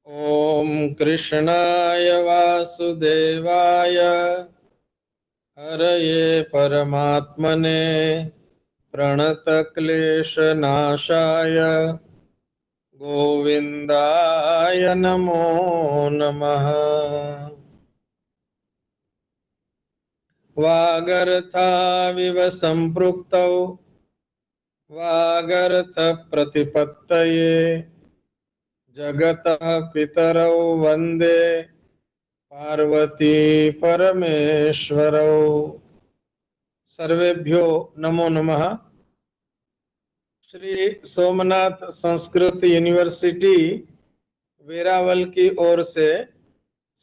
ॐ कृष्णाय वासुदेवाय हरये परमात्मने प्रणतक्लेशनाशाय गोविन्दाय नमो नमः। वागर्थाविव सम्पृक्तौ वागर्थप्रतिपत्तये जगतः पितरौ वन्दे पार्वती परमेश्वरौ। सर्वेभ्यो नमो नमः। श्री सोमनाथ संस्कृत यूनिवर्सिटी वेरावल की ओर से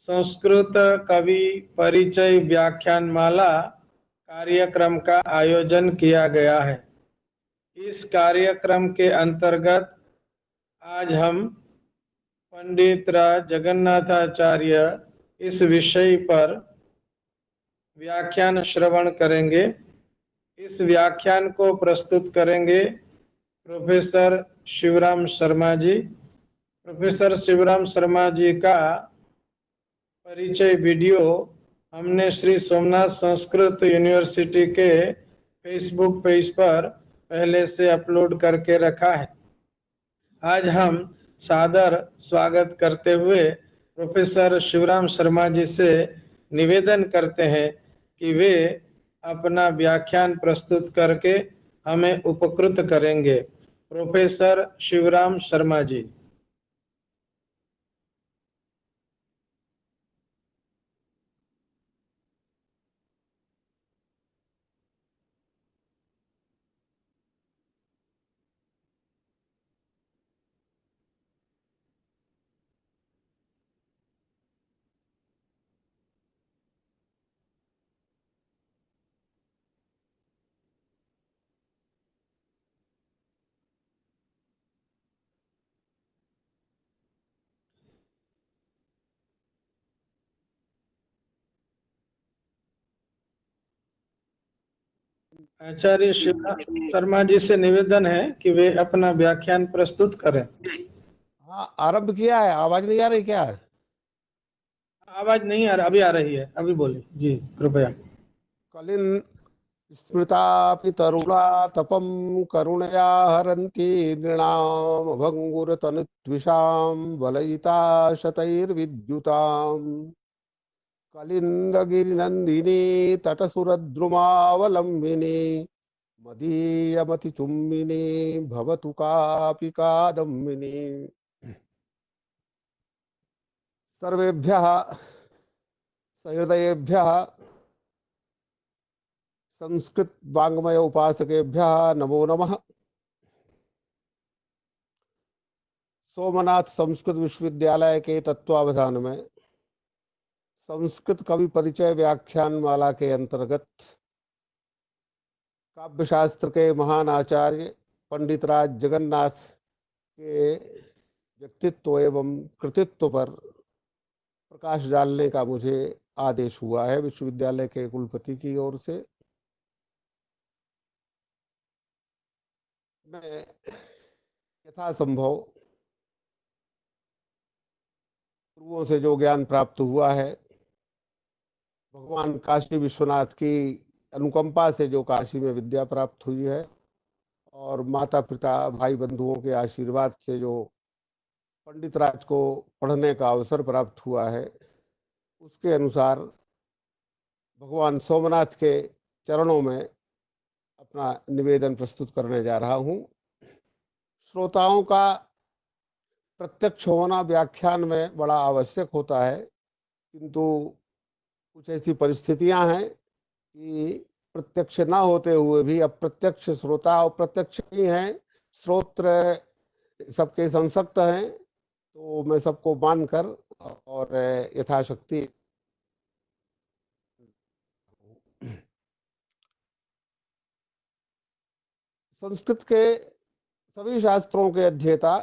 संस्कृत कवि परिचय व्याख्यान माला कार्यक्रम का आयोजन किया गया है। इस कार्यक्रम के अंतर्गत आज हम पंडित राज जगन्नाथाचार्य इस विषय पर व्याख्यान श्रवण करेंगे। इस व्याख्यान को प्रस्तुत करेंगे प्रोफेसर शिवराम शर्मा जी। प्रोफेसर शिवराम शर्मा जी का परिचय वीडियो हमने श्री सोमनाथ संस्कृत यूनिवर्सिटी के फेसबुक पेज पर पहले से अपलोड करके रखा है। आज हम सादर स्वागत करते हुए प्रोफेसर शिवराम शर्मा जी से निवेदन करते हैं कि वे अपना व्याख्यान प्रस्तुत करके हमें उपकृत करेंगे। प्रोफेसर शिवराम शर्मा जी। आचार्य शिवराम शर्मा जी से निवेदन है कि वे अपना व्याख्यान प्रस्तुत करें। हाँ, आरंभ किया है। आवाज नहीं आ रही क्या? आवाज नहीं आ रहा, अभी आ रही है, अभी बोलिए जी, कृपया। कलिन स्मृता तरुणा तपम करुणया हरन्ति नृणाम भंगुरतनुत्विषां बलयिता शतैर्विद्युताम् कलिन्दगिरिनन्दिनी तटसुरद्रुमावलम्बिनी मदीयमतिचुम्बिनी भवतु कापि कादम्बिनी। सर्वेभ्यः सहृदयेभ्यः संस्कृत वाङ्मय उपासकेभ्यः नमो नमः। सोमनाथ संस्कृत विश्वविद्यालय के तत्वावधान में संस्कृत कवि परिचय व्याख्यान माला के अंतर्गत काव्य शास्त्र के महान आचार्य पंडित राज जगन्नाथ के व्यक्तित्व एवं कृतित्व पर प्रकाश डालने का मुझे आदेश हुआ है विश्वविद्यालय के कुलपति की ओर से। मैं यथासंभव गुरुओं से जो ज्ञान प्राप्त हुआ है, भगवान काशी विश्वनाथ की अनुकंपा से जो काशी में विद्या प्राप्त हुई है और माता पिता भाई बंधुओं के आशीर्वाद से जो पंडित राज को पढ़ने का अवसर प्राप्त हुआ है, उसके अनुसार भगवान सोमनाथ के चरणों में अपना निवेदन प्रस्तुत करने जा रहा हूँ। श्रोताओं का प्रत्यक्ष होना व्याख्यान में बड़ा आवश्यक होता है, किंतु कुछ ऐसी परिस्थितियां हैं कि प्रत्यक्ष ना होते हुए भी अप्रत्यक्ष श्रोता और प्रत्यक्ष ही हैं, श्रोत्र सबके संसक्त हैं। तो मैं सबको मानकर और यथाशक्ति संस्कृत के सभी शास्त्रों के अध्येता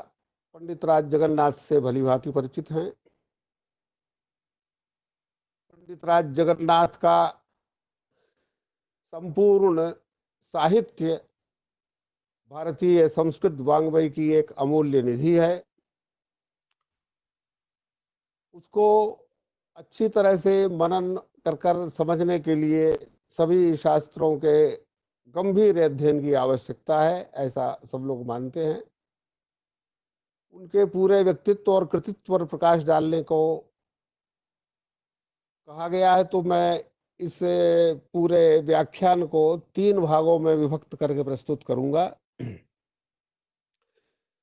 पंडित राज जगन्नाथ से भली भांति परिचित हैं। पंडित राज जगन्नाथ का संपूर्ण साहित्य भारतीय संस्कृत वाङ्मय की एक अमूल्य निधि है। उसको अच्छी तरह से मनन कर समझने के लिए सभी शास्त्रों के गंभीर अध्ययन की आवश्यकता है, ऐसा सब लोग मानते हैं। उनके पूरे व्यक्तित्व और कृतित्व पर प्रकाश डालने को कहा गया है, तो मैं इस पूरे व्याख्यान को 3 भागों में विभक्त करके प्रस्तुत करूंगा।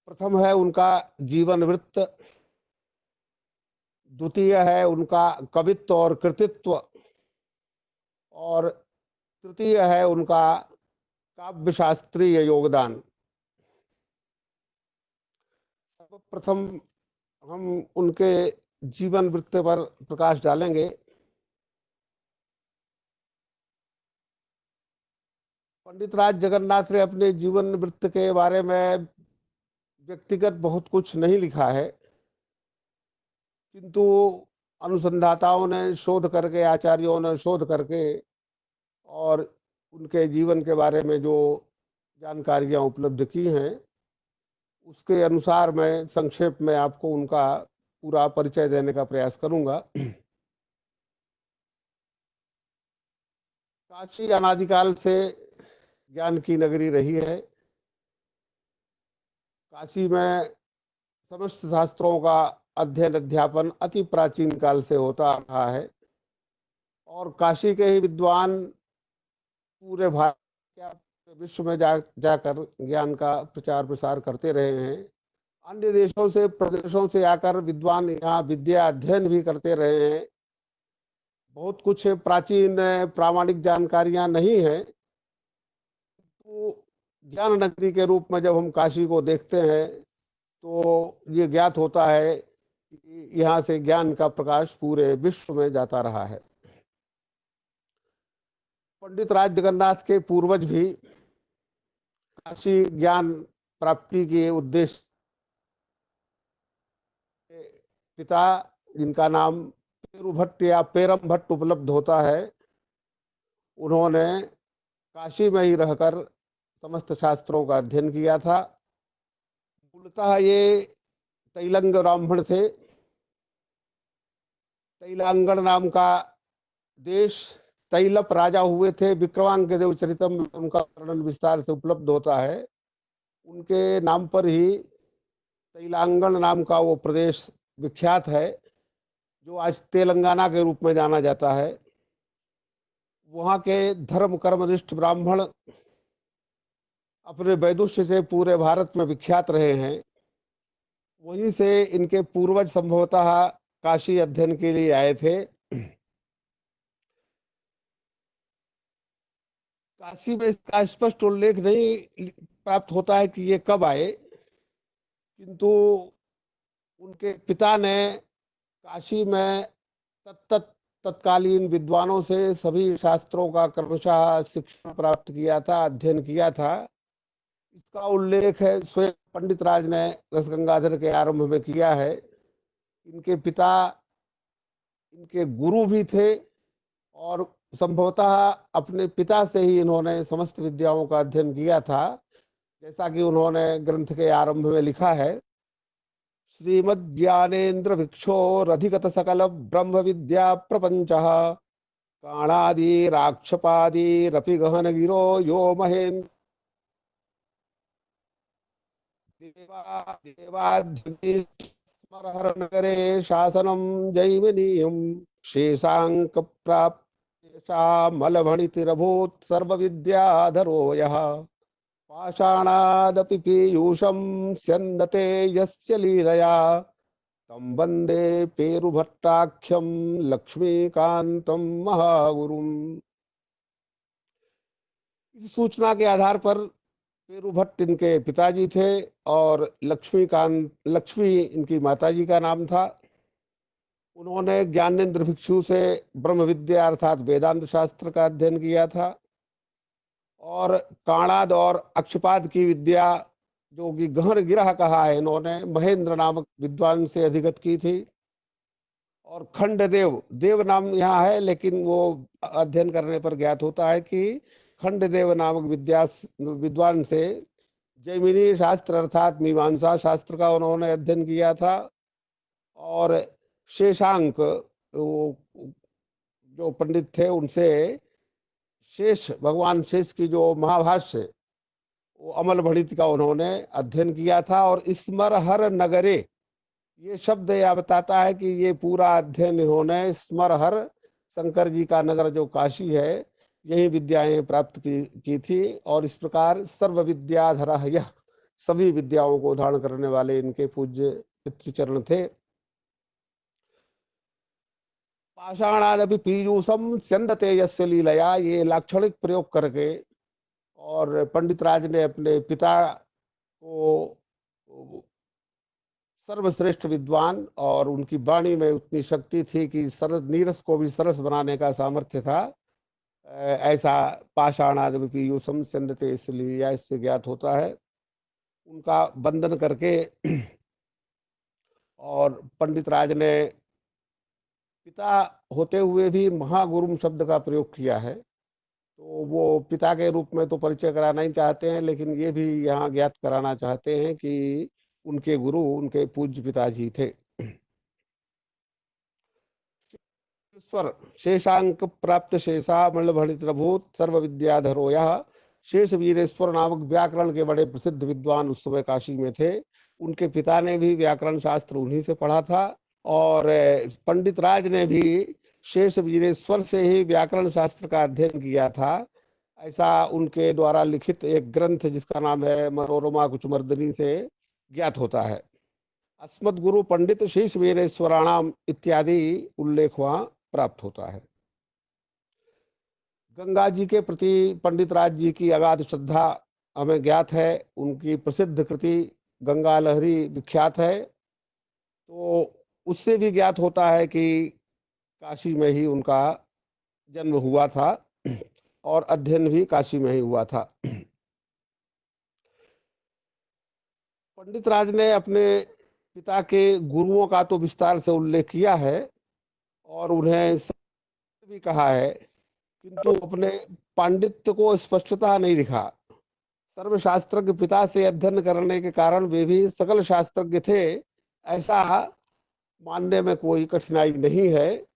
प्रथम है उनका जीवन वृत्त, द्वितीय है उनका कवित्व और कृतित्व, और तृतीय है उनका काव्य शास्त्रीय योगदान। सर्वप्रथम हम उनके जीवन वृत्त पर प्रकाश डालेंगे। पंडित राज जगन्नाथ ने अपने जीवन वृत्त के बारे में व्यक्तिगत बहुत कुछ नहीं लिखा है, किंतु अनुसंधाताओं ने शोध करके, आचार्यों ने शोध करके और उनके जीवन के बारे में जो जानकारियां उपलब्ध की हैं, उसके अनुसार मैं संक्षेप में आपको उनका पूरा परिचय देने का प्रयास करूंगा। काशी अनादिकाल से ज्ञान की नगरी रही है। काशी में समस्त शास्त्रों का अध्ययन अध्यापन अति प्राचीन काल से होता रहा है, और काशी के ही विद्वान पूरे भारत या विश्व में जाकर ज्ञान का प्रचार प्रसार करते रहे हैं। अन्य देशों से, प्रदेशों से आकर विद्वान यहाँ विद्या अध्ययन भी करते रहे हैं। बहुत कुछ प्राचीन प्रामाणिक जानकारियां नहीं है, तो ज्ञान नगरी के रूप में जब हम काशी को देखते हैं तो ये ज्ञात होता है कि यहाँ से ज्ञान का प्रकाश पूरे विश्व में जाता रहा है। पंडित राज जगन्नाथ के पूर्वज भी काशी ज्ञान प्राप्ति के उद्देश्य पिता, जिनका नाम पेरू भट्ट या पेरम भट्ट उपलब्ध होता है, उन्होंने काशी में ही रहकर समस्त शास्त्रों का अध्ययन किया था। मूलतः ये तैलंग ब्राह्मण थे। तैलांगण नाम का देश, तैलप राजा हुए थे। विक्रमांगदेव चरितम में उनका वर्णन विस्तार से उपलब्ध होता है। उनके नाम पर ही तैलांगण नाम का वो प्रदेश विख्यात है, जो आज तेलंगाना के रूप में जाना जाता है। वहाँ के धर्म कर्मनिष्ठ ब्राह्मण अपने वैदुष्य से पूरे भारत में विख्यात रहे हैं। वहीं से इनके पूर्वज संभवतः काशी अध्ययन के लिए आए थे। काशी में इसका स्पष्ट उल्लेख नहीं प्राप्त होता है कि ये कब आए, किंतु उनके पिता ने काशी में तत्कालीन विद्वानों से सभी शास्त्रों का क्रमशः शिक्षण प्राप्त किया था, अध्ययन किया था। इसका उल्लेख है स्वयं पंडित राज ने रसगंगाधर के आरंभ में किया है। इनके पिता इनके गुरु भी थे, और संभवतः अपने पिता से ही इन्होंने समस्त विद्याओं का अध्ययन किया था। जैसा कि उन्होंने ग्रंथ के आरंभ में लिखा है, श्रीमद् ज्ञानेन्द्र भिक्षोरधिगत सकल ब्रह्म विद्या प्रपंच काणादि राक्षपादि रपि गहन गिरो यो महेन्द्र देवाद्यस्मरहर नगरे शासनम जैमिनीयम शेषांक प्राप्त सर्व विद्याधरो यः पाषाणादपि पीयूषं स्यन्दते यस्य लीलया तं वन्दे पेरुभट्टाख्यं लक्ष्मीकान्तं महागुरुम्। इस सूचना के आधार पर पेरू भट्ट इनके पिताजी थे और लक्ष्मी इनकी माताजी का नाम था। उन्होंने ज्ञानेन्द्र भिक्षु से ब्रह्म विद्या अर्थात वेदांत शास्त्र का अध्ययन किया था, और काणाद और अक्षपाद की विद्या, जो कि गहन गिरह कहा है, इन्होंने महेंद्र नामक विद्वान से अधिगत की थी। और खंडदेव, देव नाम यहाँ है लेकिन वो अध्ययन करने पर ज्ञात होता है कि खंडदेव नामक विद्वान से जैमिनी शास्त्र अर्थात मीमांसा शास्त्र का उन्होंने अध्ययन किया था। और शेषांक जो पंडित थे उनसे शेष, भगवान शेष की जो महाभाष्य, वो अमल भणित का उन्होंने अध्ययन किया था। और स्मरहर नगरे, ये शब्द यह बताता है कि ये पूरा अध्ययन इन्होंने स्मरहर, शंकर जी का नगर जो काशी है, यही विद्याएं प्राप्त की थी। और इस प्रकार सर्व विद्याधर, यह सभी विद्याओं को धारण करने वाले इनके पूज्य पितृचरण थे। पाषाणादपि पीयूषम स्यंदते यस्य लीलया, ये लाक्षणिक प्रयोग करके और पंडित राज ने अपने पिता को सर्वश्रेष्ठ विद्वान, और उनकी वाणी में उतनी शक्ति थी कि सरस, नीरस को भी सरस बनाने का सामर्थ्य था, ऐसा पाषाणादपि पीयूषम स्यंदते इसलिए इससे ज्ञात होता है। उनका वंदन करके और पंडित राज ने पिता होते हुए भी महागुरुम शब्द का प्रयोग किया है। तो वो पिता के रूप में तो परिचय कराना ही चाहते हैं, लेकिन ये भी यहाँ ज्ञात कराना चाहते हैं कि उनके गुरु उनके पूज्य पिताजी थे। स्वर शेषांक प्राप्त शेषा मल्लभणित भूत सर्व विद्याधरो, यह शेष वीरेश्वर नामक व्याकरण के बड़े प्रसिद्ध विद्वान उस समय काशी में थे। उनके पिता ने भी व्याकरण शास्त्र उन्हीं से पढ़ा था, और पंडित राज ने भी शेष वीरेश्वर से ही व्याकरण शास्त्र का अध्ययन किया था। ऐसा उनके द्वारा लिखित एक ग्रंथ जिसका नाम है मनोरमा कुचमर्दनी से ज्ञात होता है। अस्मद गुरु पंडित शेष वीरेश्वराणाम इत्यादि उल्लेख वहां प्राप्त होता है। गंगा जी के प्रति पंडित राज जी की अगाध श्रद्धा हमें ज्ञात है। उनकी प्रसिद्ध कृति गंगा लहरी विख्यात है। तो उससे भी ज्ञात होता है कि काशी में ही उनका जन्म हुआ था और अध्ययन भी काशी में ही हुआ था। पंडित राज ने अपने पिता के गुरुओं का तो विस्तार से उल्लेख किया है और उन्हें भी कहा है, किंतु अपने पांडित्य को स्पष्टता नहीं दिखा। सर्वशास्त्रज्ञ पिता से अध्ययन करने के कारण वे भी सकल शास्त्रज्ञ थे, ऐसा मानने में कोई कठिनाई नहीं है,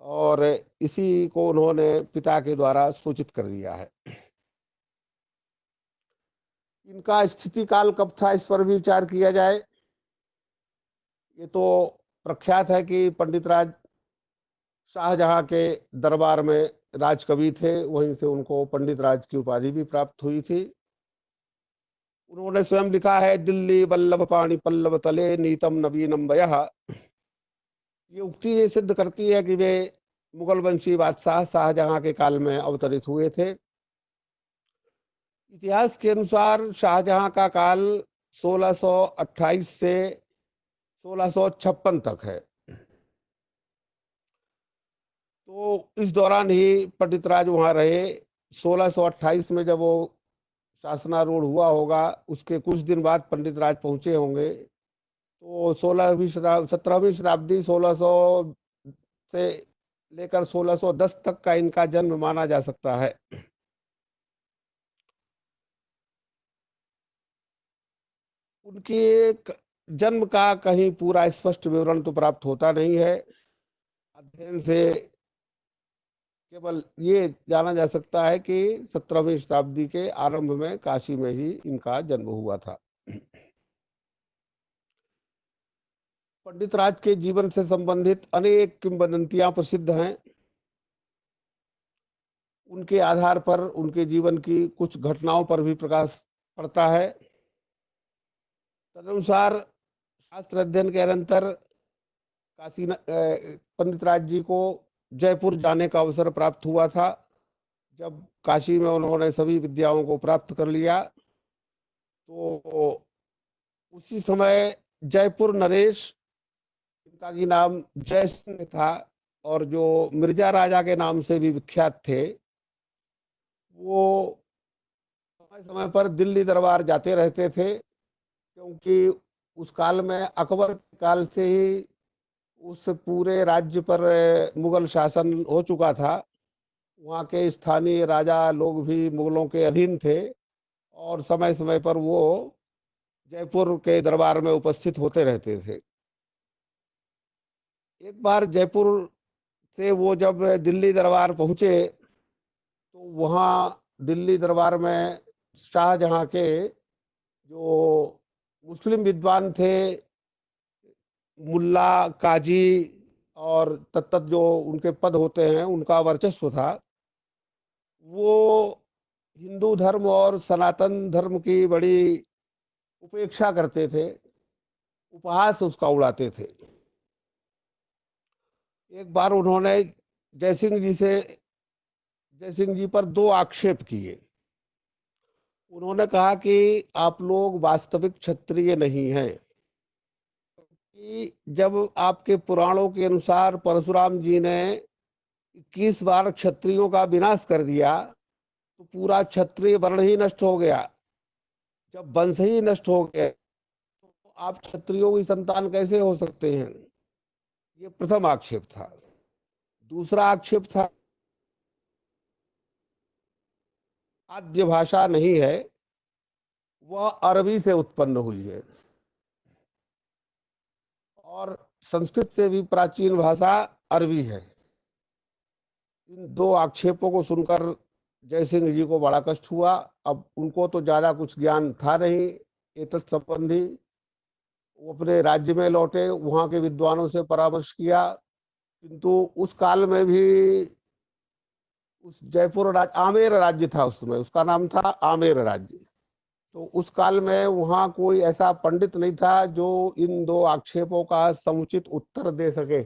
और इसी को उन्होंने पिता के द्वारा सूचित कर दिया है। इनका स्थिति काल कब था, इस पर भी विचार किया जाए। ये तो प्रख्यात है कि पंडित राज शाहजहां के दरबार में राजकवि थे, वहीं से उनको पंडित राज की उपाधि भी प्राप्त हुई थी। उन्होंने स्वयं लिखा है, दिल्ली वल्लभ पाणी पल्लव तले नीतम नवीनम वयः। ये उक्ति ये सिद्ध करती है कि वे मुगल वंशी बादशाह शाहजहां के काल में अवतरित हुए थे। इतिहास के अनुसार शाहजहां का काल 1628 से 1656 तक है। तो इस दौरान ही पंडित राज वहां रहे। 1628 में जब वो शासनारूढ़ हुआ होगा, उसके कुछ दिन बाद पंडित राज पहुंचे होंगे। तो 17वीं शताब्दी 1600 से लेकर 1610 तक का इनका जन्म माना जा सकता है। उनके जन्म का कहीं पूरा स्पष्ट विवरण तो प्राप्त होता नहीं है। अध्ययन से केवल ये जाना जा सकता है कि 17वीं शताब्दी के आरंभ में काशी में ही इनका जन्म हुआ था। पंडित राज के जीवन से संबंधित अनेक किंवदंतियां प्रसिद्ध हैं। उनके आधार पर उनके जीवन की कुछ घटनाओं पर भी प्रकाश पड़ता है। तदनुसार शास्त्र अध्ययन के अनंतर पंडित राज जी को जयपुर जाने का अवसर प्राप्त हुआ था। जब काशी में उन्होंने सभी विद्याओं को प्राप्त कर लिया, तो उसी समय जयपुर नरेश, इनका की नाम जय सिंह था और जो मिर्जा राजा के नाम से भी विख्यात थे, वो समय समय पर दिल्ली दरबार जाते रहते थे, क्योंकि उस काल में अकबर काल से ही उस पूरे राज्य पर मुगल शासन हो चुका था। वहाँ के स्थानीय राजा लोग भी मुगलों के अधीन थे और समय समय पर वो जयपुर के दरबार में उपस्थित होते रहते थे। एक बार जयपुर से वो जब दिल्ली दरबार पहुंचे तो वहाँ दिल्ली दरबार में शाहजहां के जो मुस्लिम विद्वान थे, मुल्ला, काजी और तत्त जो उनके पद होते हैं, उनका वर्चस्व था। वो हिंदू धर्म और सनातन धर्म की बड़ी उपेक्षा करते थे, उपहास उसका उड़ाते थे। एक बार उन्होंने जय सिंह जी पर दो आक्षेप किए। उन्होंने कहा कि आप लोग वास्तविक क्षत्रिय नहीं हैं, कि जब आपके पुराणों के अनुसार परशुराम जी ने 21 बार क्षत्रियों का विनाश कर दिया तो पूरा क्षत्रिय वर्ण ही नष्ट हो गया। जब वंश ही नष्ट हो गया तो आप क्षत्रियों की संतान कैसे हो सकते हैं? ये प्रथम आक्षेप था। दूसरा आक्षेप था, आद्य भाषा नहीं है, वह अरबी से उत्पन्न हुई है और संस्कृत से भी प्राचीन भाषा अरबी है। इन दो आक्षेपों को सुनकर जय सिंह जी को बड़ा कष्ट हुआ। अब उनको तो ज्यादा कुछ ज्ञान था नहीं एतत् संबंधी। वो अपने राज्य में लौटे, वहां के विद्वानों से परामर्श किया, किंतु उस काल में भी उस जयपुर राज्य आमेर राज्य था, उस समय उसका नाम था आमेर राज्य। तो उस काल में वहां कोई ऐसा पंडित नहीं था जो इन दो आक्षेपों का समुचित उत्तर दे सके।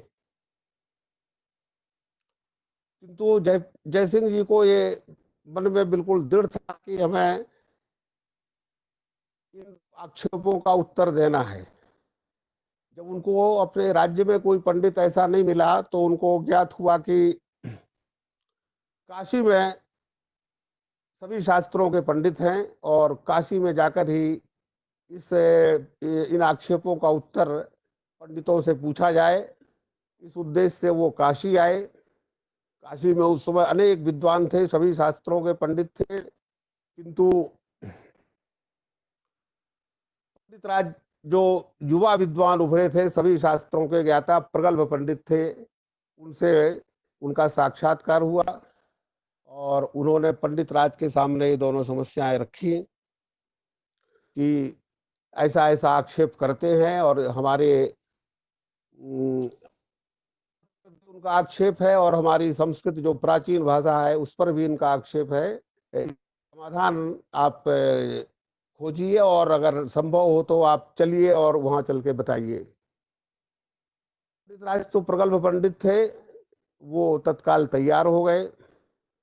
किंतु जय सिंह जी को ये मन में बिल्कुल दृढ़ था कि हमें इन आक्षेपों का उत्तर देना है। जब उनको अपने राज्य में कोई पंडित ऐसा नहीं मिला तो उनको ज्ञात हुआ कि काशी में सभी शास्त्रों के पंडित हैं और काशी में जाकर ही इन आक्षेपों का उत्तर पंडितों से पूछा जाए। इस उद्देश्य से वो काशी आए। काशी में उस समय अनेक विद्वान थे, सभी शास्त्रों के पंडित थे, किंतु पंडित राज जो युवा विद्वान उभरे थे, सभी शास्त्रों के ज्ञाता प्रगल्भ पंडित थे, उनसे उनका साक्षात्कार हुआ और उन्होंने पंडित राज के सामने ये दोनों समस्याएं रखी कि ऐसा ऐसा आक्षेप करते हैं और हमारे उनका आक्षेप है और हमारी संस्कृत जो प्राचीन भाषा है उस पर भी इनका आक्षेप है। समाधान आप खोजिए और अगर संभव हो तो आप चलिए और वहां चल के बताइए। पंडित राज तो प्रगल्भ पंडित थे, वो तत्काल तैयार हो गए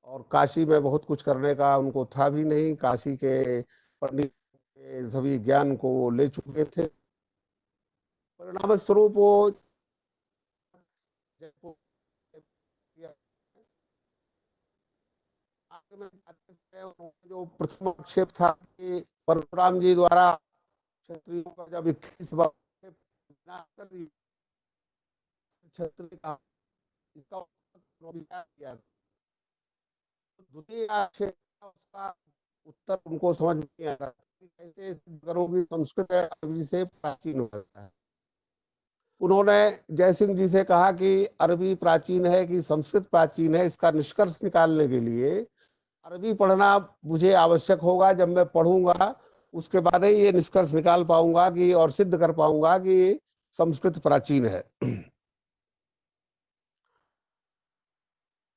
और काशी में बहुत कुछ करने का उनको था भी नहीं। काशी के पंडित के सभी ज्ञान को ले चुके थे। परिणाम स्वरूप वो जो प्रथम आक्षेप था कि परशुराम जी द्वारा क्षत्रियों का जब 21 बार विनाश कर दिया, क्षत्रिय का इसका किया। द्वितीय आक्षेप उसका उत्तर उनको समझ नहीं आ रहा, कैसे करोगी, संस्कृत अरबी से प्राचीन होता है। उन्होंने जय सिंह जी से कहा कि अरबी प्राचीन है कि संस्कृत प्राचीन है, इसका निष्कर्ष निकालने के लिए अरबी पढ़ना मुझे आवश्यक होगा। जब मैं पढ़ूंगा उसके बाद ही ये निष्कर्ष निकाल पाऊंगा कि और सिद्ध कर पाऊंगा कि संस्कृत प्राचीन है।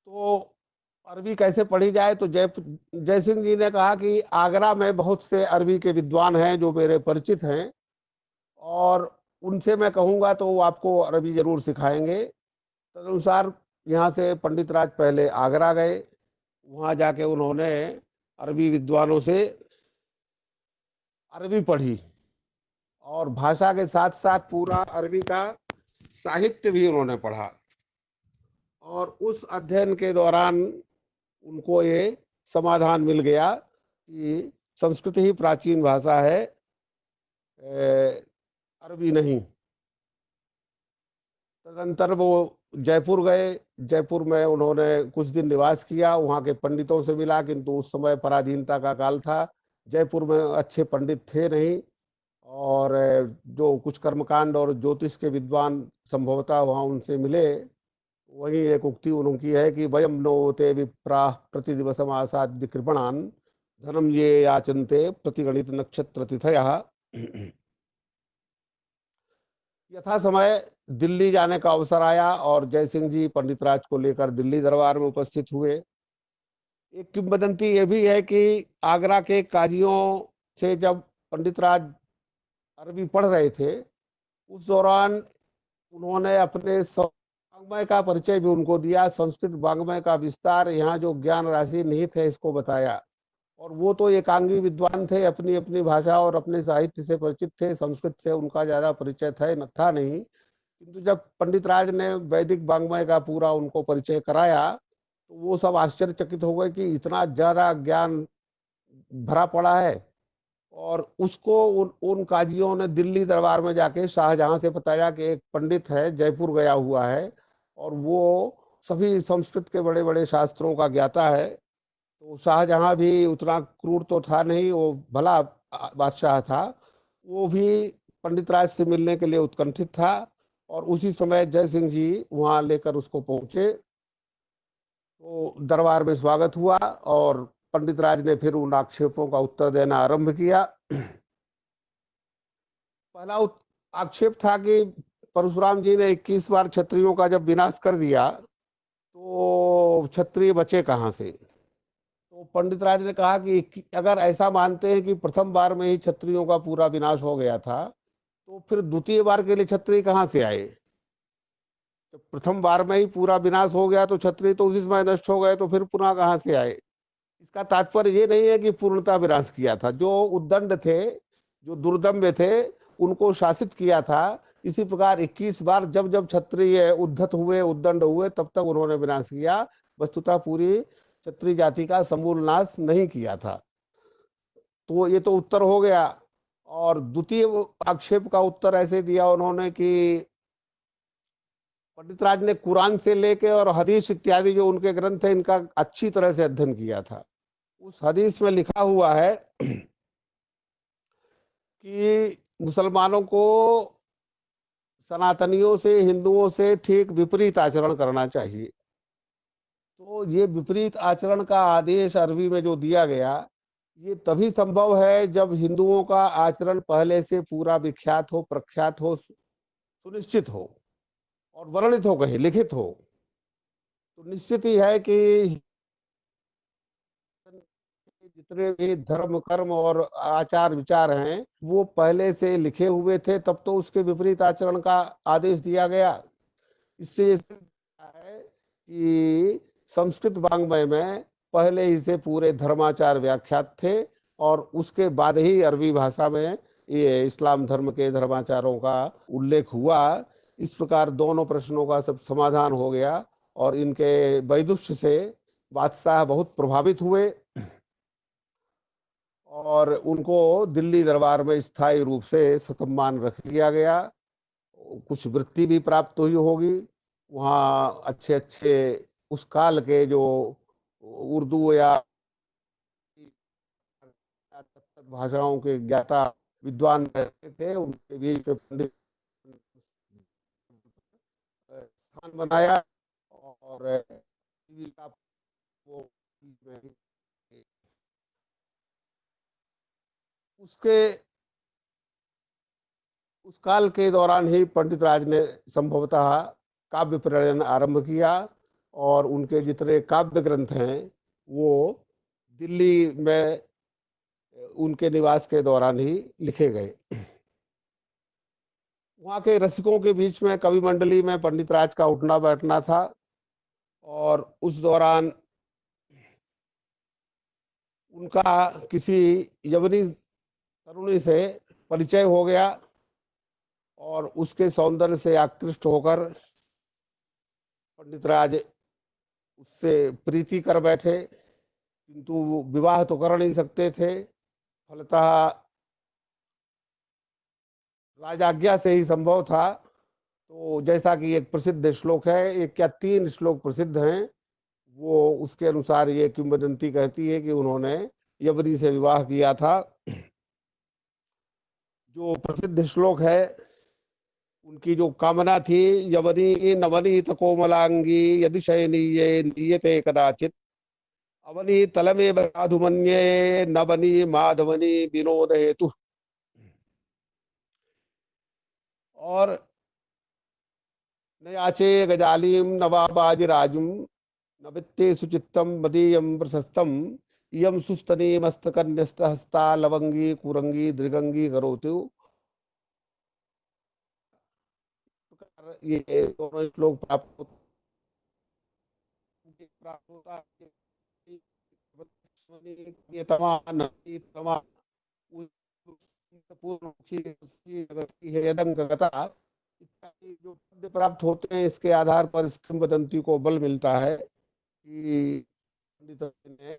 तो अरबी कैसे पढ़ी जाए? तो जय सिंह जी ने कहा कि आगरा में बहुत से अरबी के विद्वान हैं जो मेरे परिचित हैं और उनसे मैं कहूंगा तो वो आपको अरबी जरूर सिखाएंगे। तदनुसार यहाँ से पंडित राज पहले आगरा गए। वहां जाके उन्होंने अरबी विद्वानों से अरबी पढ़ी और भाषा के साथ साथ पूरा अरबी का साहित्य भी उन्होंने पढ़ा। और उस अध्ययन के दौरान उनको ये समाधान मिल गया कि संस्कृत ही प्राचीन भाषा है, अरबी नहीं। तदंतर वो जयपुर गए। जयपुर में उन्होंने कुछ दिन निवास किया, वहाँ के पंडितों से मिला, किंतु उस समय पराधीनता का काल था, जयपुर में अच्छे पंडित थे नहीं और जो कुछ कर्मकांड और ज्योतिष के विद्वान संभवतः वहां उनसे मिले, वही एक उक्ति उनकी है कि वयम नो ते विप्राः प्रतिदिवसम आसाद्य कृपणान धनम ये याचन्ते प्रतिगणित नक्षत्र तिथयः। यथा समय दिल्ली जाने का अवसर आया और जय सिंह जी पंडित राज को लेकर दिल्ली दरबार में उपस्थित हुए। एक किंवदंती ये भी है कि आगरा के काजियों से जब पंडित राज अरबी पढ़ रहे थे, उस दौरान उन्होंने अपने वांग्मय का परिचय भी उनको दिया, संस्कृत वांग्मय का विस्तार, यहाँ जो ज्ञान राशि निहित है इसको बताया। और वो तो एकांगी विद्वान थे, अपनी अपनी भाषा और अपने साहित्य से परिचित थे, संस्कृत से उनका ज्यादा परिचय था नहीं। किंतु जब पंडित राज ने वैदिक वांग्मय का पूरा उनको परिचय कराया, तो वो सब आश्चर्यचकित हो गए कि इतना ज्यादा ज्ञान भरा पड़ा है। और उसको उन काजियों ने दिल्ली दरबार में जाके शाहजहां से बताया कि एक पंडित है, जयपुर गया हुआ है और वो सभी संस्कृत के बड़े बड़े शास्त्रों का ज्ञाता है। तो शाहजहां भी उतना क्रूर तो था नहीं, वो भला बादशाह था, वो भी पंडित राज से मिलने के लिए उत्कंठित था। और उसी समय जय सिंह जी वहां लेकर उसको पहुंचे, तो दरबार में स्वागत हुआ और पंडित राज ने फिर उन आक्षेपों का उत्तर देना आरंभ किया। पहला आक्षेप था कि परशुराम जी ने 21 बार क्षत्रियों का जब विनाश कर दिया तो क्षत्रिय बचे कहाँ से। तो पंडित राज ने कहा कि अगर ऐसा मानते हैं कि प्रथम बार में ही क्षत्रियों का पूरा विनाश हो गया था, तो फिर द्वितीय बार के लिए क्षत्रिय कहाँ से आए। जब प्रथम बार में ही पूरा विनाश हो गया तो क्षत्रिय तो उसी समय नष्ट हो गए, तो फिर पुनः कहाँ से आए। इसका तात्पर्य ये नहीं है कि पूर्णता विनाश किया था, जो उद्दंड थे, जो दुर्दम्य थे, उनको शासित किया था। इसी प्रकार 21 बार जब जब क्षत्रिय उद्धत हुए, उद्दंड हुए, तब तक उन्होंने विनाश किया। वस्तुतः पूरी क्षत्रिय जाति का समूल नाश नहीं किया था। तो ये तो उत्तर हो गया। और द्वितीय आक्षेप का उत्तर ऐसे दिया उन्होंने कि पंडित राज ने कुरान से लेके और हदीस इत्यादि जो उनके ग्रंथ है, इनका अच्छी तरह से अध्ययन किया था। उस हदीस में लिखा हुआ है कि मुसलमानों को सनातनियों से, हिंदुओं से ठीक विपरीत आचरण करना चाहिए। तो ये विपरीत आचरण का आदेश अरबी में जो दिया गया, ये तभी संभव है जब हिंदुओं का आचरण पहले से पूरा विख्यात हो, प्रख्यात हो, सुनिश्चित हो और वर्णित हो, कहीं लिखित हो। तो निश्चित ही है कि जितने भी धर्म कर्म और आचार विचार हैं, वो पहले से लिखे हुए थे, तब तो उसके विपरीत आचरण का आदेश दिया गया। इससे है कि संस्कृत वांग्मय में पहले ही से पूरे धर्माचार व्याख्यात थे और उसके बाद ही अरबी भाषा में ये इस्लाम धर्म के धर्माचारों का उल्लेख हुआ। इस प्रकार दोनों प्रश्नों का सब समाधान हो गया और इनके वैदुष्य से बादशाह बहुत प्रभावित हुए और उनको दिल्ली दरबार में स्थायी रूप से ससम्मान रख लिया गया। कुछ वृत्ति भी प्राप्त हुई होगी। वहाँ अच्छे अच्छे उस काल के जो उर्दू या भाषाओं के ज्ञाता विद्वान रहते थे, उनके बीच में पंडित स्थान बनाया और वो उसके उस काल के दौरान ही पंडित राज ने संभवतः काव्य प्रणयन आरंभ किया और उनके जितने काव्य ग्रंथ हैं वो दिल्ली में उनके निवास के दौरान ही लिखे गए। वहाँ के रसिकों के बीच में कवि मंडली में पंडित राज का उठना बैठना था और उस दौरान उनका किसी यवनी तरुणी से परिचय हो गया और उसके सौंदर्य से आकृष्ट होकर पंडित राज उससे प्रीति कर बैठे, किंतु विवाह तो कर नहीं सकते थे। फलतः राजाज्ञा से ही संभव था। तो जैसा कि एक प्रसिद्ध श्लोक है, एक या तीन श्लोक प्रसिद्ध हैं, वो उसके अनुसार ये किंवदंती कहती है कि उन्होंने यवनी से विवाह किया था। जो प्रसिद्ध श्लोक है उनकी जो कामना थी, यवनी नवनीत कोमलांगी यदि शयनीये नीयते कदाचित, अवनी तलमे साधुमन्ये नवनी माधवनी विनोद हेतु। और नयाचे गजालीम नवाबाजिराजुम नवित्ते सुचित्तम मदीयम प्रशस्तम, इयम सुस्तनी मस्तकन्यस्तहस्ता लवंगी कुरंगी दृगंगी करोतु। ये दोनों श्लोक प्राप्त होता है। ये तमाम तमाम जो पद प्राप्त होते हैं, इसके आधार पर इस किंवदंती को बल मिलता है कि पंडित ने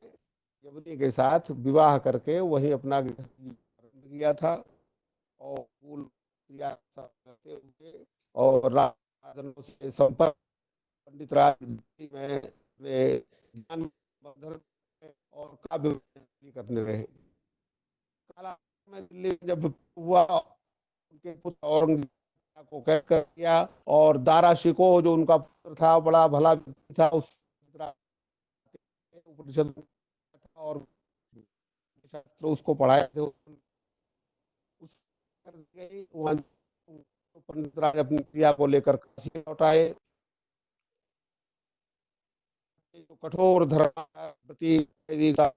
यमुनी के साथ विवाह करके वही अपना आरंभ किया था। और फूल क्रिया करते हुए और राजनों से संपर्क पंडित राज में ज्ञान और काव्य करने रहे। काला में दिल्ली में जब हुआ, उनके पुत्र औरंगजेब को कहकर किया, और दारा शिकोह जो उनका पुत्र था, बड़ा भला व्यक्ति था, उस उपनिषद और शास्त्र उसको पढ़ाए थे। उस पंडित राज अपनी क्रिया को लेकर काशी लौटाए। जो कठोर धर्म प्रति थे, क्या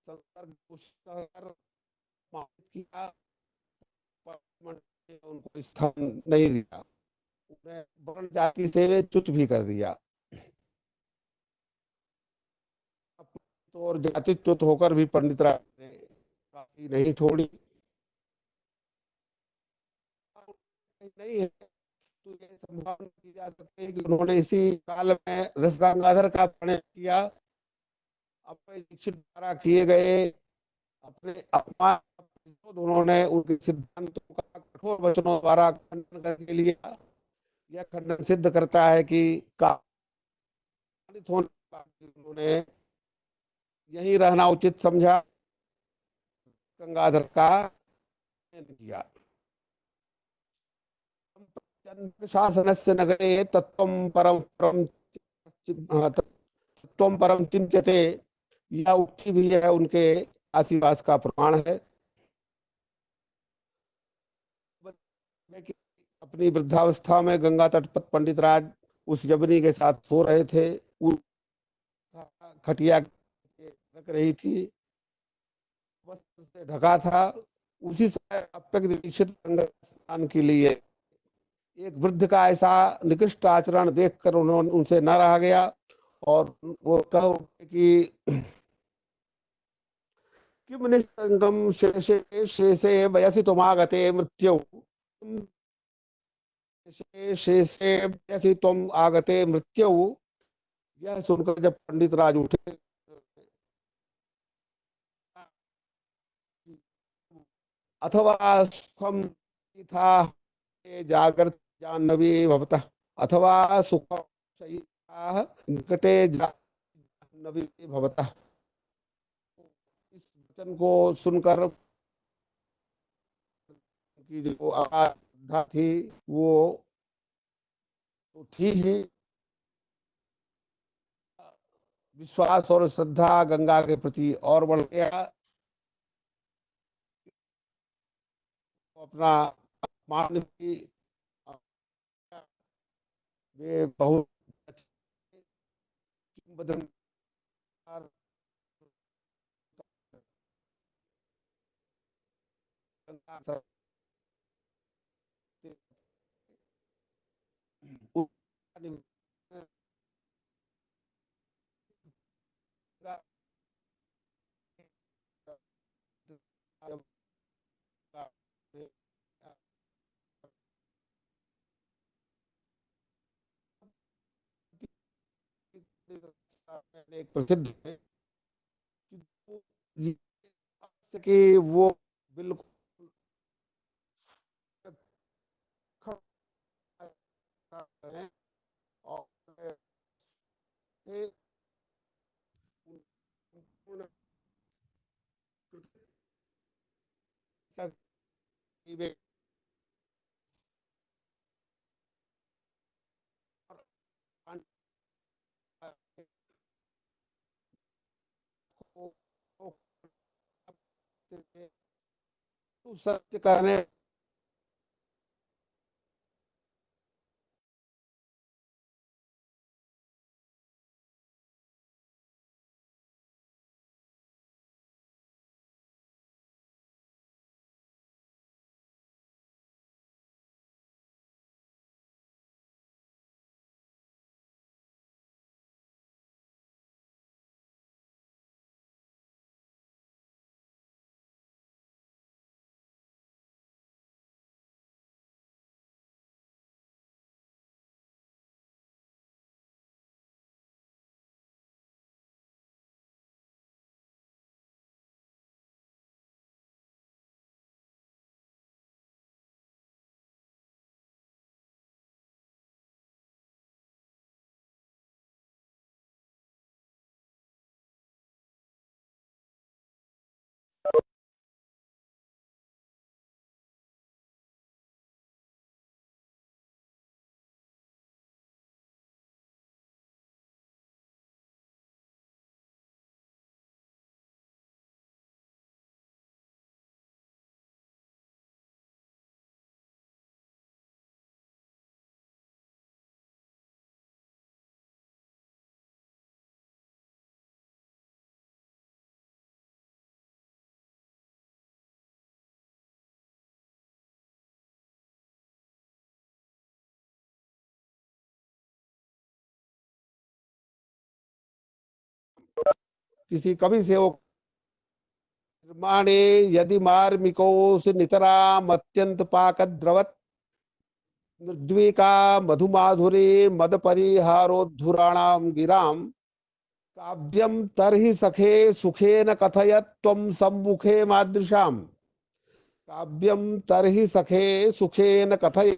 संसर्ग किया, उनको स्थान नहीं दिया, उन्हें वर्ण जाति से च्युत भी कर दिया। तो और जातिच्युत होकर भी पंडित राज ने काशी नहीं छोड़ी। नहीं है तो ये संभावना की जा सकती है कि उन्होंने इसी काल में रस गंगाधर का प्रणय किया। अपने दीक्षित द्वारा किए गए अपने अपमान, उन्होंने उनके सिद्धांतों का कठोर वचनों द्वारा खंडन करके लिया। यह खंडन सिद्ध करता है कि उन्होंने यही रहना उचित समझा, गंगाधर का किया। शासन से नगरे तत्व परम परम तत्व परम चिंत्यते, यह उक्ति भी है उनके आशीर्वाद का प्रमाण है। अपनी वृद्धावस्था में गंगा तट पर पंडित राज उस जबनी के साथ सो रहे थे। खटिया रख रही थी, वस्त्र से ढका था। उसी समय अप्यक दीक्षित गंगा स्नान के लिए एक वृद्ध का ऐसा निकृष्ट आचरण देखकर उन्होंने उनसे न रहा गया, और वो कहो कि किम निष्कंगम शेषे शेषे वयसि तुमागते मृत्यु, शेषे वयसि तुम आगते मृत्यु। यह सुनकर जब पंडित राज उठे, अथवा सुखम था जागृत जाह्नवी भवतः, अथवा सुखम निकटे जाह्नवी भवतः। इस वचन को सुनकर की जो आराधना थी वो तो थी ही, विश्वास और श्रद्धा गंगा के प्रति और बढ़ गया। अपना अपमान की वे बहुत बदन एक प्रसिद्ध है कि वो बिल्कुल और सत्य तू सत्य कहने किसी कवि से वो निर्माणे यदि मार्मिकोस नितराम अत्यंत पाक द्रवत निर्द्विका मधुमाधुरे मद परिहारोद्धुराणाम गिराम काव्यम तरहि सखे सुखेन कथयत त्वं सम्मुखे मादृशाम काव्यम तरहि सखे सुखेन कथय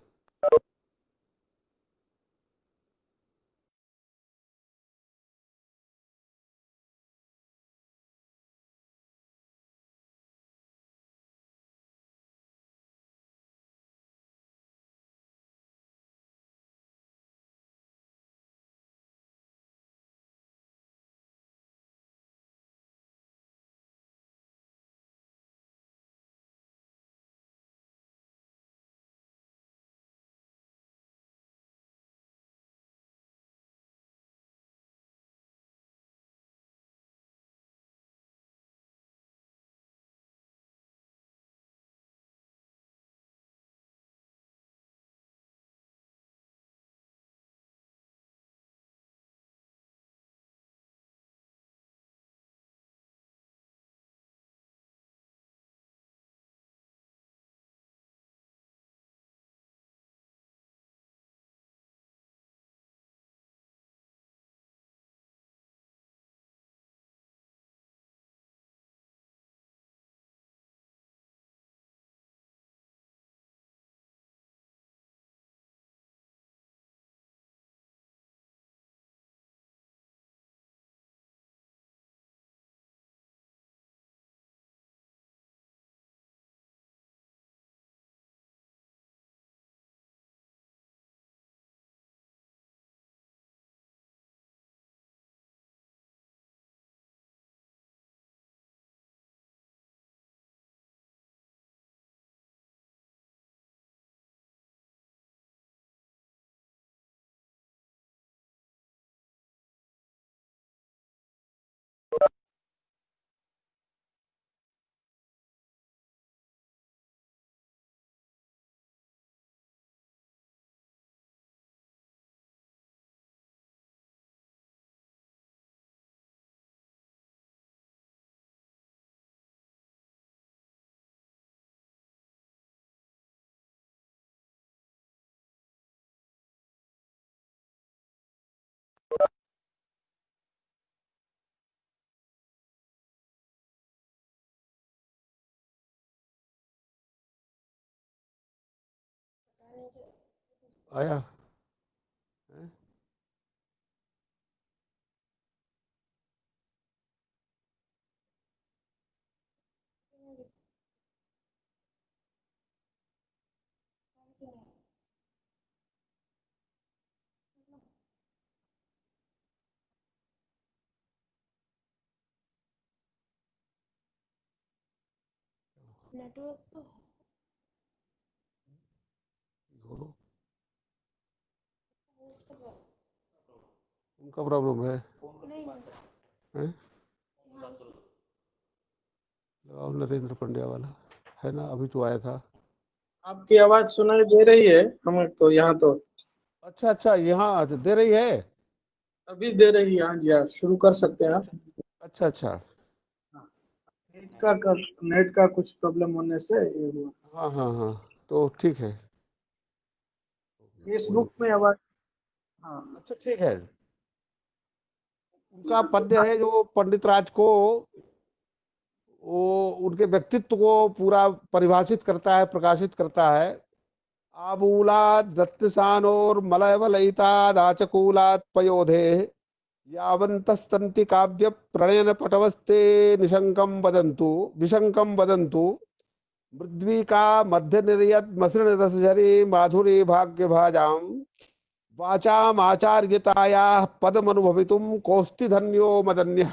आया हैं? नेटवर्क तो छोड़ो, उनका प्रॉब्लम है। नहीं हैं? लगाओ नरेंद्र पंड्या वाला, है ना, अभी तो आया था। आपकी आवाज सुनाई दे रही है हमें तो, यहाँ तो अच्छा अच्छा, यहाँ दे रही है। अभी दे रही है। हाँ जी, आप शुरू कर सकते हैं आप। अच्छा अच्छा, हाँ, नेट का कुछ प्रॉब्लम होने से ये हुआ। हाँ हाँ हाँ, तो ठीक है। फेसबुक में आवाज। हाँ, अच्छा ठीक है। उनका पद्य है जो पंडित राज को, वो उनके व्यक्तित्व को पूरा परिभाषित करता है, प्रकाशित करता है। आबूलाद रत्नसानोर मलयवलयिताद आचकूलात् पयोधे यावन्तस्तन्ति काव्य प्रणयन पटवस्ते निशंकम वदन्तु विशंकम वदन्तु मृद्विका मध्य निर्यत मसृण रसझरी माधुरी भाग्य भाजाम वाचाम आचार्यताया पदमनुभवितुम कोस्ति धन्यो मदन्य।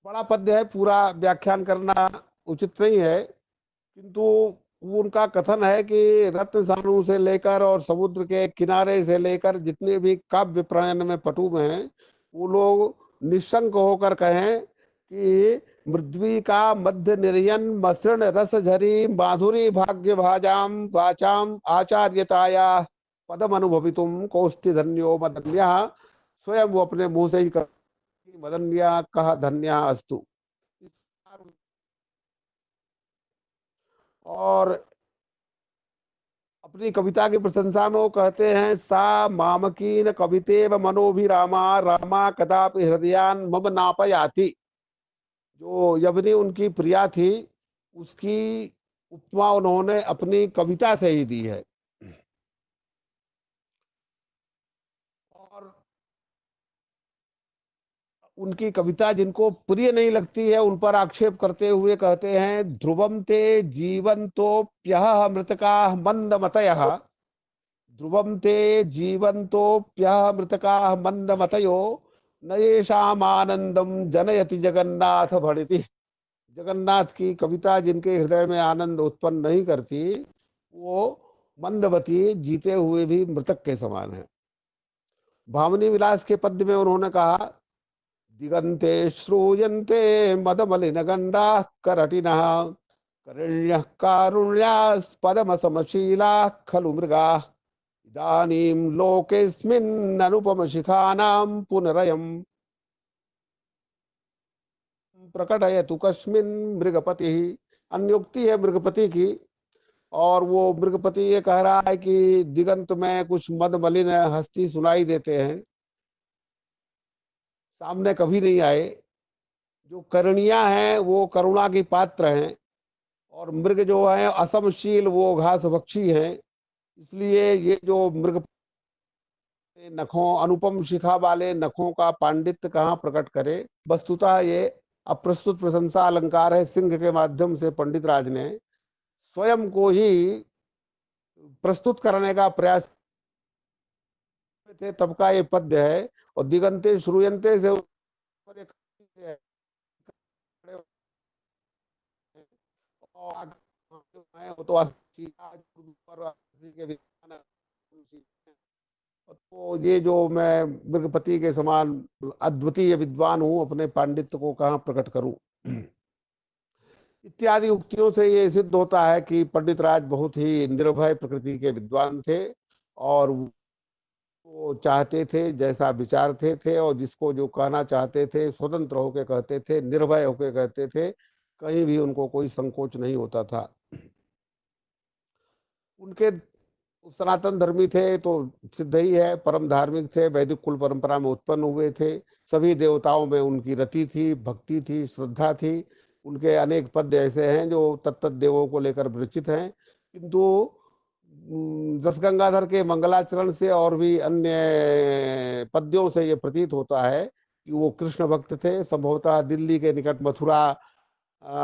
बड़ा पद्य है, पूरा व्याख्यान करना उचित नहीं है, किंतु उनका कथन है कि रत्न सानु से लेकर और समुद्र के किनारे से लेकर जितने भी काव्य प्रणयन में पटु में हैं, वो लोग निशंक होकर कहें कि मृद्वी का मध्य निर्यन मसृण रस झरी माधुरी भाग्य भाजाम वाचाम आचार्यताया पदम अनुभवितुम कौस्ति धन्यो मदन्या। स्वयं वो अपने मुंह से ही कर मदन्या कहा धन्या अस्तु। और अपनी कविता की प्रशंसा में वो कहते हैं, सा मामकीन कवितेव मनोभिरामा रामा कदापि हृदयान मम नापयाति। जो यवनी उनकी प्रिया थी, उसकी उपमा उन्होंने अपनी कविता से ही दी है। और उनकी कविता जिनको प्रिय नहीं लगती है, उन पर आक्षेप करते हुए कहते हैं, ध्रुवम ते जीवंतोप्यः मृतका मंदमतयः ध्रुवम ते जीवंतोप्यः मृतकाः मंदमतयो न येषाम् आनंदम जनयति जगन्नाथ भणिति। जगन्नाथ की कविता जिनके हृदय में आनंद उत्पन्न नहीं करती, वो मंदमती जीते हुए भी मृतक के समान है। भावनी विलास के पद्य में उन्होंने कहा, दिगंते श्रूयन्ते मदमलिन गंडा करटिनः करिण्यः कारुण्यास्पदम समशीला खलु मृगा इदानीं लोकेस्मिन् अनुपम शिखानां पुनरयम् प्रकटयतु कस्मिन् मृगपति। अन्योक्ति है मृगपति की, और वो मृगपति ये कह रहा है कि दिगंत में कुछ मद मलिन हस्ती सुनाई देते हैं, सामने कभी नहीं आए। जो करुणिया हैं वो करुणा की पात्र हैं, और मृग जो है असमशील, वो घास भक्षी हैं। इसलिए ये जो मृग नखों, अनुपम शिखा वाले नखों का पांडित्य कहाँ प्रकट करे। वस्तुतः ये अप्रस्तुत प्रशंसा अलंकार है। सिंह के माध्यम से पंडित राज ने स्वयं को ही प्रस्तुत करने का प्रयास थे, तब का ये पद्य है। और दिगंते श्रूयंते से ऊपर एक है, और जो है वो तो तो ये जो मैं मृगपति के समान अद्वितीय विद्वान हूँ, अपने पांडित्य को कहाँ प्रकट करूं, इत्यादि उक्तियों से ये सिद्ध होता है कि पंडित राज बहुत ही निर्भय प्रकृति के विद्वान थे, और वो चाहते थे जैसा विचार थे, और जिसको जो कहना चाहते थे स्वतंत्र होकर कहते थे, निर्भय होकर कहते थे, कहीं भी उनको कोई संकोच नहीं होता था। उनके सनातन धर्मी थे तो सिद्ध ही है, परम धार्मिक थे, वैदिक कुल परंपरा में उत्पन्न हुए थे। सभी देवताओं में उनकी रति थी, भक्ति थी, श्रद्धा थी। उनके अनेक पद्य ऐसे हैं जो तत्त देवों को लेकर विरचित हैं, किंतु दस गंगाधर के मंगलाचरण से और भी अन्य पद्यों से ये प्रतीत होता है कि वो कृष्ण भक्त थे। संभवतः दिल्ली के निकट मथुरा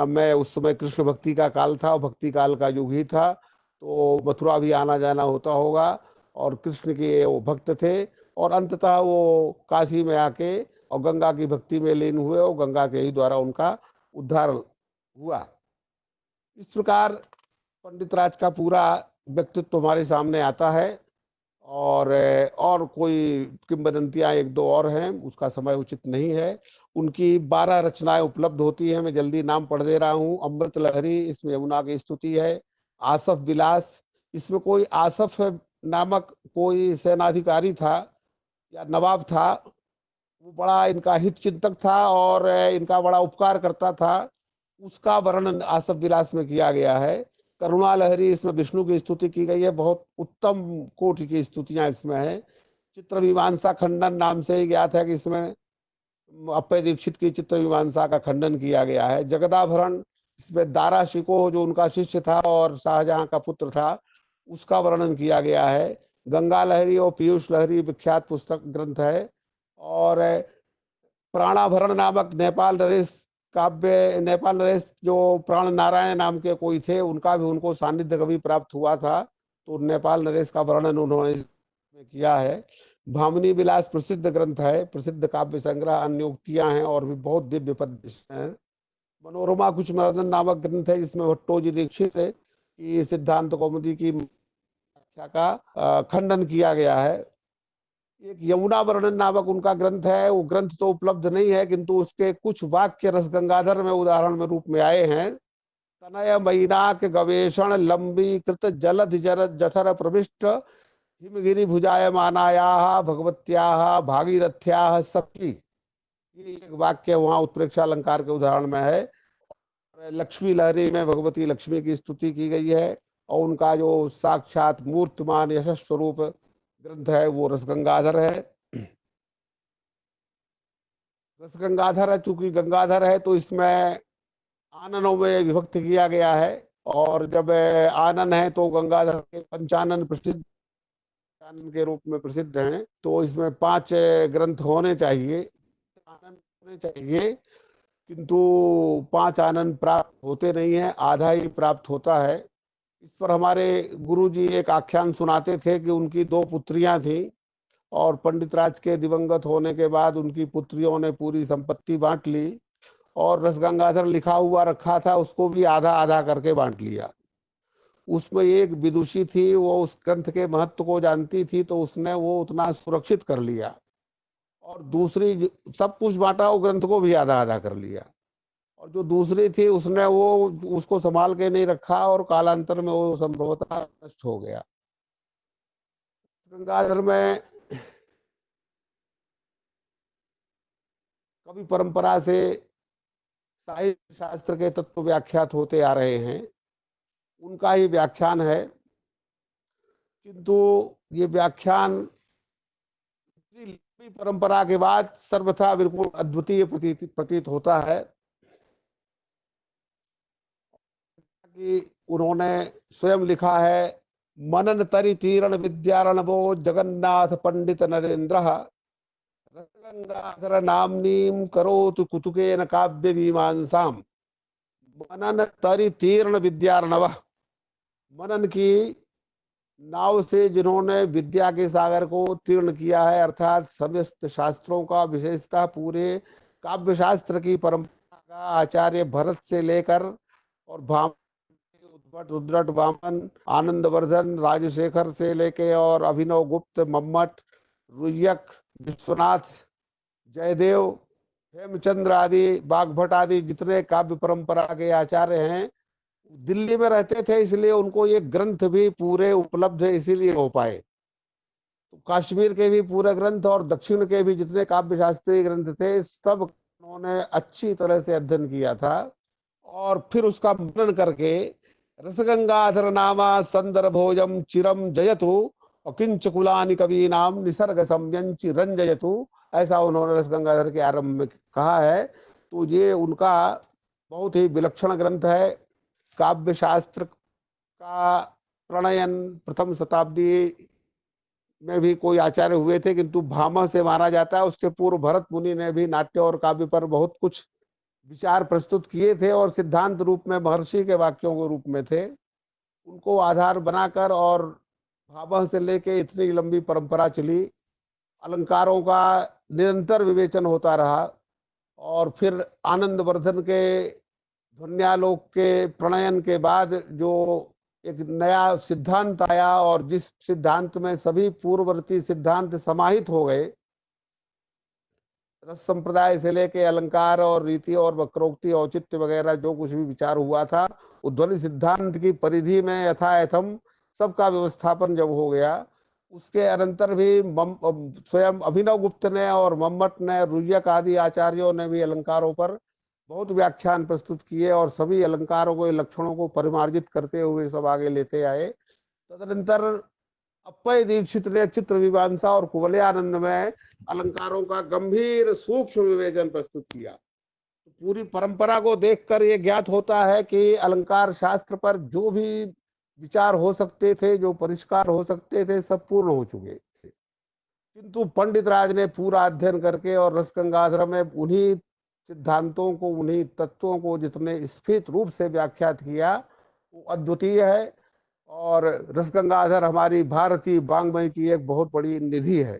में उस समय कृष्ण भक्ति का काल था, भक्ति काल का युग ही था, तो मथुरा भी आना जाना होता होगा, और कृष्ण के वो भक्त थे। और अंततः वो काशी में आके और गंगा की भक्ति में लीन हुए, और गंगा के ही द्वारा उनका उद्धार हुआ। इस प्रकार पंडित राज का पूरा व्यक्तित्व हमारे सामने आता है। और कोई किंवदंतियां एक दो और हैं, उसका समय उचित नहीं है। उनकी 12 रचनाएं उपलब्ध होती हैं, मैं जल्दी नाम पढ़ दे रहा हूँ। अमृत लहरी, इसमें यमुना की स्तुति है। आसफ विलास, इसमें कोई आसफ नामक कोई सेनाधिकारी था या नवाब था, वो बड़ा इनका हित चिंतक था और इनका बड़ा उपकार करता था, उसका वर्णन आसफ विलास में किया गया है। करुणा लहरी, इसमें विष्णु की स्तुति की गई है, बहुत उत्तम कोटि की स्तुतियां इसमें है। चित्र मीमांसा खंडन नाम से ही ज्ञात है कि इसमें अप्पय दीक्षित की चित्र मीमांसा का खंडन किया गया है। जगदाभरण, इसमें दारा शिकोह जो उनका शिष्य था और शाहजहां का पुत्र था, उसका वर्णन किया गया है। गंगा लहरी और पीयूष लहरी विख्यात पुस्तक ग्रंथ है। और प्राणाभरण नामक नेपाल नरेश काव्य, नेपाल नरेश जो प्राण नारायण नाम के कोई थे, उनका भी उनको सानिध्य कवि प्राप्त हुआ था, तो नेपाल नरेश का वर्णन उन्होंने किया है। भामिनी विलास प्रसिद्ध ग्रंथ है, प्रसिद्ध काव्य संग्रह, अन्य उक्तियां हैं और भी बहुत दिव्य पद हैं। मनोरमा कुछ मर्दन नामक ग्रंथ है, जिसमें भट्टोजी दीक्षित की सिद्धांत कौमुदी की व्याख्या का खंडन किया गया है। एक यमुना वर्णन नामक उनका ग्रंथ है, वो ग्रंथ तो उपलब्ध नहीं है, किंतु उसके कुछ वाक्य रसगंगाधर में उदाहरण में रूप में आए हैं। तनय मैनाक गवेषण लंबी कृत जलध जरद जठर प्रविष्ट हिमगिरि भुजायमानायाः भगवत्याः भागीरथ्याः सखी, ये एक वाक्य वहां उत्प्रेक्षा अलंकार के उदाहरण में है। लक्ष्मी लहरी में भगवती लक्ष्मी की स्तुति की गई है और उनका जो साक्षात मूर्तमान यशस् स्वरूप ग्रंथ है वो रसगंगाधर है। रसगंगाधर है, चूंकि गंगाधर है तो इसमें आननों में विभक्त किया गया है, और जब आनन है तो गंगाधर के पंचानन प्रसिद्ध आनंद के रूप में प्रसिद्ध हैं, तो इसमें 5 ग्रंथ होने चाहिए, आनंद होने चाहिए, किंतु 5 आनंद प्राप्त होते नहीं है, आधा ही प्राप्त होता है। इस पर हमारे गुरुजी एक आख्यान सुनाते थे कि उनकी 2 पुत्रियां थीं और पंडित राज के दिवंगत होने के बाद उनकी पुत्रियों ने पूरी संपत्ति बांट ली और रसगंगाधर लिखा हुआ रखा था, उसको भी आधा आधा करके बांट लिया। उसमें एक विदुषी थी, वो उस ग्रंथ के महत्व को जानती थी, तो उसने वो उतना सुरक्षित कर लिया, और दूसरी सब कुछ बांटा, वो ग्रंथ को भी आधा आधा कर लिया। और जो दूसरी थी उसने वो उसको संभाल के नहीं रखा और कालांतर में वो संभवतः नष्ट हो गया। गंगाधर में कवि परंपरा से साहित्य शास्त्र के तत्व व्याख्यात होते आ रहे हैं, उनका ही व्याख्यान है, किंतु ये व्याख्यान लंबी परंपरा के बाद सर्वथा बिल्कुल अद्वितीय प्रतीत होता है। कि उन्होंने स्वयं लिखा है, मनन तरि तीरण विद्यारणवो जगन्नाथ पंडित नरेंद्र रसगंगाधर नामनीम करोतु कुतुकेन काव्य मीमांसाम। मनन तरि तीर्ण विद्यारणव, मनन की नाव से जिन्होंने विद्या के सागर को तीर्ण किया है, अर्थात समस्त शास्त्रों का, विशेषतः पूरे काव्य शास्त्र की परंपरा का आचार्य भरत से लेकर और उद्भट रुद्रट वामन आनंदवर्धन राजशेखर से लेके और अभिनव गुप्त मम्मट रुयक विश्वनाथ जयदेव हेमचंद्र आदि बागभट आदि जितने काव्य परंपरा के आचार्य हैं दिल्ली में रहते थे, इसलिए उनको ये ग्रंथ भी पूरे उपलब्ध है, इसीलिए हो पाए। तो कश्मीर के भी पूरे ग्रंथ और दक्षिण के भी जितने काव्य शास्त्रीय ग्रंथ थे सब उन्होंने अच्छी तरह से अध्ययन किया था और फिर उसका मनन करके रसगंगाधर नामा संदर्भोजम चिरम जयतु अकिंच कुलानि कवि नाम निसर्ग संयंच रंजयतु, ऐसा उन्होंने रसगंगाधर के आरंभ में कहा है। तो ये उनका बहुत ही विलक्षण ग्रंथ है। काव्य शास्त्र का प्रणयन प्रथम शताब्दी में भी कोई आचार्य हुए थे, किंतु भामह से माना जाता है। उसके पूर्व भरत मुनि ने भी नाट्य और काव्य पर बहुत कुछ विचार प्रस्तुत किए थे और सिद्धांत रूप में महर्षि के वाक्यों के रूप में थे, उनको आधार बनाकर और भामह से लेके इतनी लंबी परंपरा चली। अलंकारों का निरंतर विवेचन होता रहा और फिर आनंदवर्धन के ध्वन्यालोक के प्रणयन के बाद जो एक नया सिद्धांत आया और जिस सिद्धांत में सभी पूर्ववर्ती सिद्धांत समाहित हो गए, रस संप्रदाय से लेके अलंकार और रीति और वक्रोक्ति औचित्य वगैरह जो कुछ भी विचार हुआ था, वो ध्वनि सिद्धांत की परिधि में यथायथम सबका व्यवस्थापन जब हो गया, उसके अनंतर भी स्वयं अभिनव गुप्त ने और मम्मट ने, रुय्यक आदि आचार्यों ने भी अलंकारों पर बहुत व्याख्यान प्रस्तुत किए और सभी अलंकारों को, लक्षणों को परिमार्जित करते हुए सब आगे लेते आए। तदनंतर अप्पय दीक्षित ने चित्र मीमांसा और कुवलयानंद में अलंकारों का गंभीर सूक्ष्म विवेचन प्रस्तुत किया। तो पूरी परंपरा को देखकर ये ज्ञात होता है कि अलंकार शास्त्र पर जो भी विचार हो सकते थे, जो परिष्कार हो सकते थे, सब पूर्ण हो चुके थे। किंतु पंडित राज ने पूरा अध्ययन करके और रसगंगाधर में उन्हीं सिद्धांतों को, उन्हीं तत्वों को जितने स्फीत रूप से व्याख्यात किया, वो अद्वितीय है। और रसगंगाधर हमारी भारतीय वाङ्मय की एक बहुत बड़ी निधि है।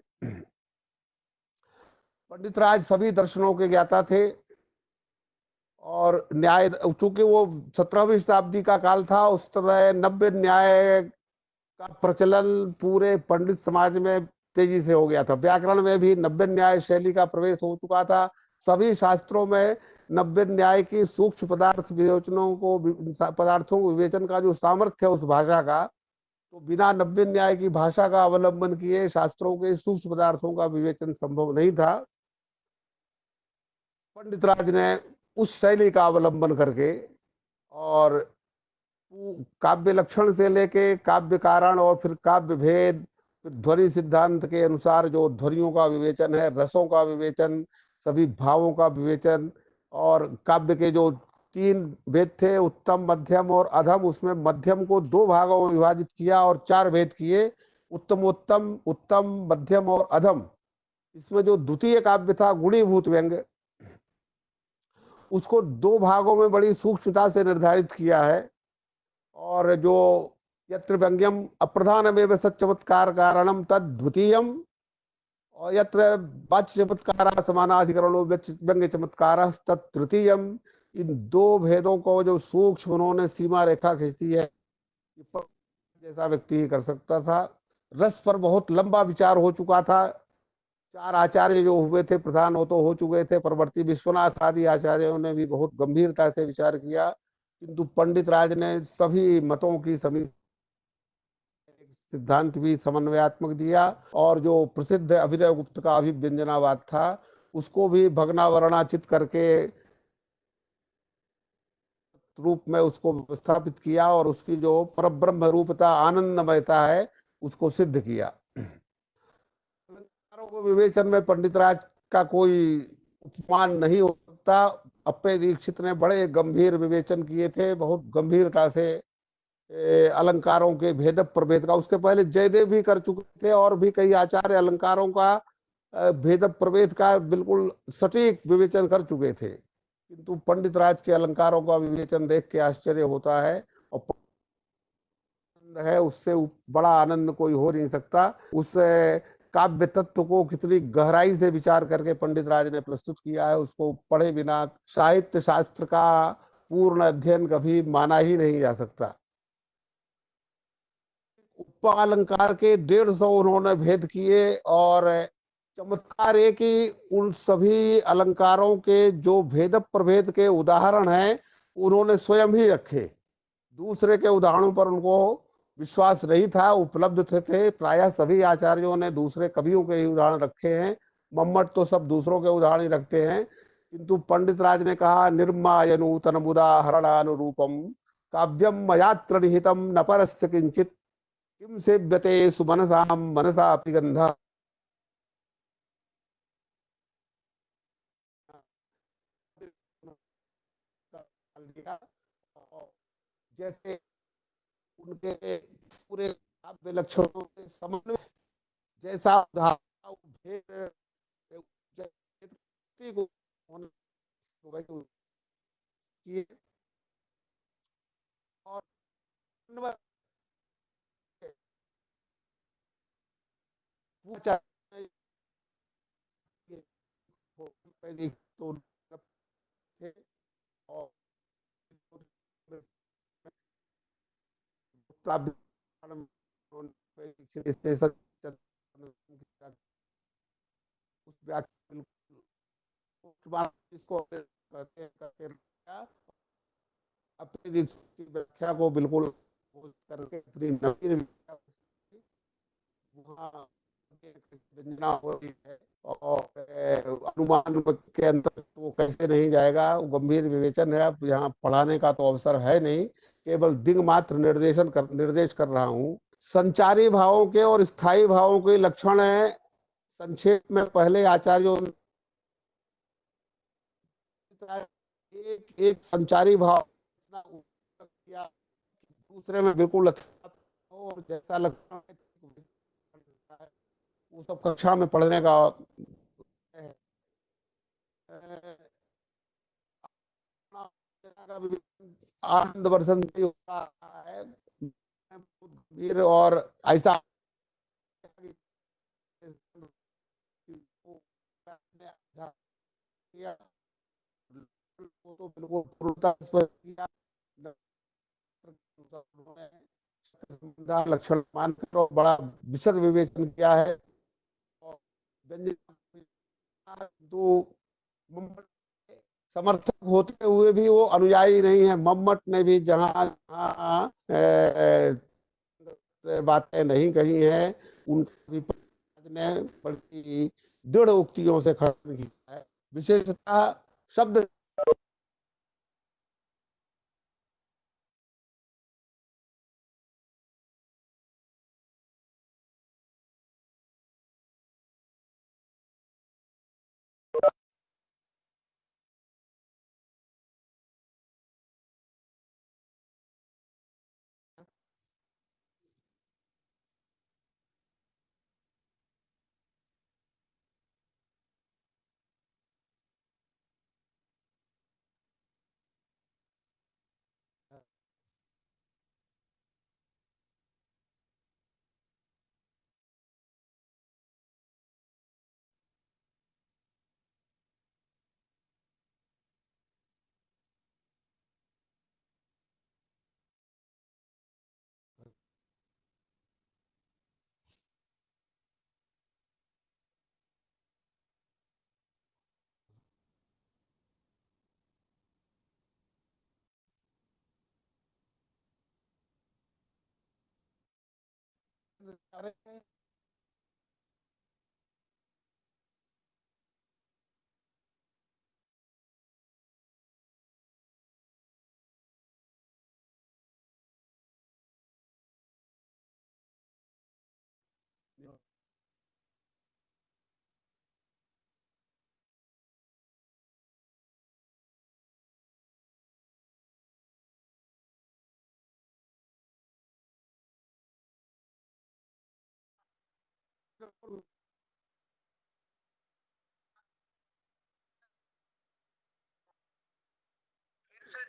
पंडित राज सभी दर्शनों के ज्ञाता थे और न्याय, चूंकि वो 17वीं शताब्दी का काल था, उस तरह नव्य न्याय का प्रचलन पूरे पंडित समाज में तेजी से हो गया था। व्याकरण में भी नव्य न्याय शैली का प्रवेश हो चुका था। सभी शास्त्रों में नव्य न्याय की सूक्ष्म पदार्थों को विवेचन का जो सामर्थ्य है उस भाषा का, तो बिना नव्य न्याय की भाषा का अवलंबन किए शास्त्रों के सूक्ष्म पदार्थों का विवेचन संभव नहीं था। पंडित राज ने उस शैली का अवलंबन करके और काव्य लक्षण से लेके काव्य कारण और फिर काव्य भेद, फिर ध्वनि सिद्धांत के अनुसार जो ध्वनियों का विवेचन है, रसों का विवेचन, सभी भावों का विवेचन, और काव्य के जो 3 भेद थे, उत्तम, मध्यम और अधम, उसमें मध्यम को 2 भागों में विभाजित किया और 4 भेद किए, उत्तमोत्तम, उत्तम, मध्यम और अधम। इसमें जो द्वितीय काव्य था गुणीभूत व्यंग्य, उसको 2 भागों में बड़ी सूक्ष्मता से निर्धारित किया है। और जो यत्र व्यंग्यम अप्रधानमेव सच्चमत्कार कारणम तद द्वितीयम, और यत्र वाच्य चमत्कार समानाधिकरणो व्यंग्य चमत्कार तत् तृतीयम। इन 2 भेदों को जो सूक्ष्म उन्होंने सीमा रेखा खींची है, जैसा व्यक्ति ही कर सकता था। रस पर बहुत लंबा विचार हो चुका था। 4 आचार्य जो हुए थे प्रधान, वो तो हो चुके थे, परवर्ती विश्वनाथ आदि आचार्यों ने भी बहुत गंभीरता से विचार किया, किंतु पंडित राज ने सभी मतों की सिद्धांत भी समन्वयात्मक दिया। और जो प्रसिद्ध अभिनव गुप्त का अभिव्यंजनावाद था, उसको भी भगनावरणाचित करके रूप में उसको स्थापित किया और उसकी जो परब्रह्म रूपता, आनंदमयता है, उसको सिद्ध किया। अलंकारों को विवेचन में पंडित राज का कोई उपमान नहीं हो सकता। अप्पय दीक्षित ने बड़े गंभीर विवेचन किए थे, बहुत गंभीरता से अलंकारों के भेद प्रभेद का। उसके पहले जयदेव भी कर चुके थे और भी कई आचार्य अलंकारों का भेद प्रभेद का बिल्कुल सटीक विवेचन कर चुके थे, किंतु पंडित राज के अलंकारों का विवेचन देख के आश्चर्य होता है। और है, उससे बड़ा आनंद कोई हो नहीं सकता। उस काव्य तत्व को कितनी गहराई से विचार करके पंडित राज ने प्रस्तुत किया है, उसको पढ़े बिना साहित्य शास्त्र का पूर्ण अध्ययन कभी माना ही नहीं जा सकता। उपालंकार के 150 उन्होंने भेद किए, और चमत्कार है कि उन सभी अलंकारों के जो भेद प्रभेद के उदाहरण हैं, उन्होंने स्वयं ही रखे। दूसरे के उदाहरणों पर उनको विश्वास नहीं था, उपलब्ध थे। प्रायः सभी आचार्यों ने दूसरे कवियों के ही उदाहरण रखे हैं। मम्मट तो सब दूसरों के उदाहरण ही रखते हैं, किंतु पंडित राज ने कहा, निर्माय नूतन उदाहरणानुरूपम काव्यम मयात्र निहितम न परस्य किंचित किम सेव्यते सुमनसाम मनसा गंधा। जैसे उनके पूरे काव्य लक्षणों के समन्वय जैसा भेद और प्राधिकरण में स्टेशन उस व्याख्या इसको अपनी व्याख्या को बिल्कुल करके अपनी नवीन वहाँ व्यंजना हो रही है और अनुमान के अंतर वो कैसे नहीं जाएगा, वो गंभीर विवेचन है। अब यहाँ पढ़ाने का तो अवसर है नहीं, केवल दिंग मात्र निर्देश कर रहा हूँ। संचारी भावों के और स्थायी भावों के लक्षण है। संक्षेप में पहले आचार्यों एक एक संचारी भाव किया, दूसरे में बिल्कुल और जैसा लक्षण है वो सब कक्षा में पढ़ने का आनंद वर्षन से होता है गंभीर और ऐसा तो बिल्कुल पूर्णता किया लक्षण मानकर और बड़ा विशद विवेचन किया है। और तो समर्थक होते हुए भी वो अनुयायी नहीं है। मम्मट ने भी जहां बातें नहीं कही हैं, उनका भी ने बड़ी दृढ़ उक्तियों से खंडन किया है। विशेषतः शब्द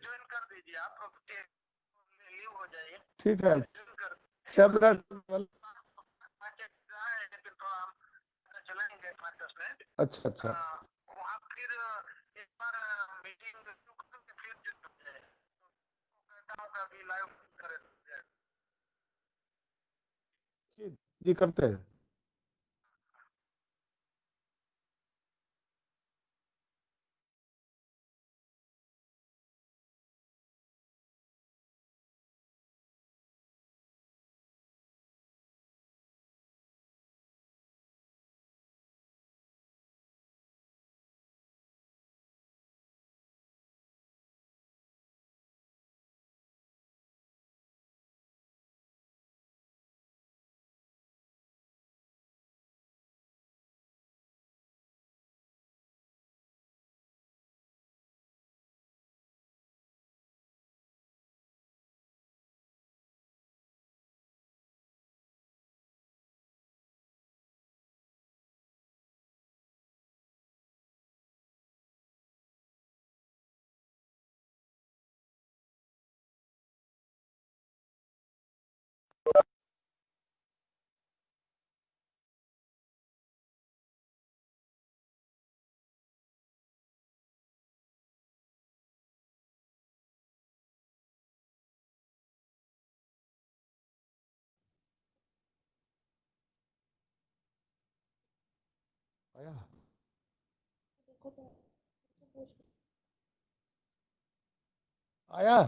ज्वाइन कर दीजिए आप, लीव हो जाइए। ठीक है, 6 मिनट फिर तो हम चलेंगे 5-10 मिनट। अच्छा अच्छा, वहाँ फिर एक बार मीटिंग फिर भी लाइव करें जी करते हैं। आया? आया?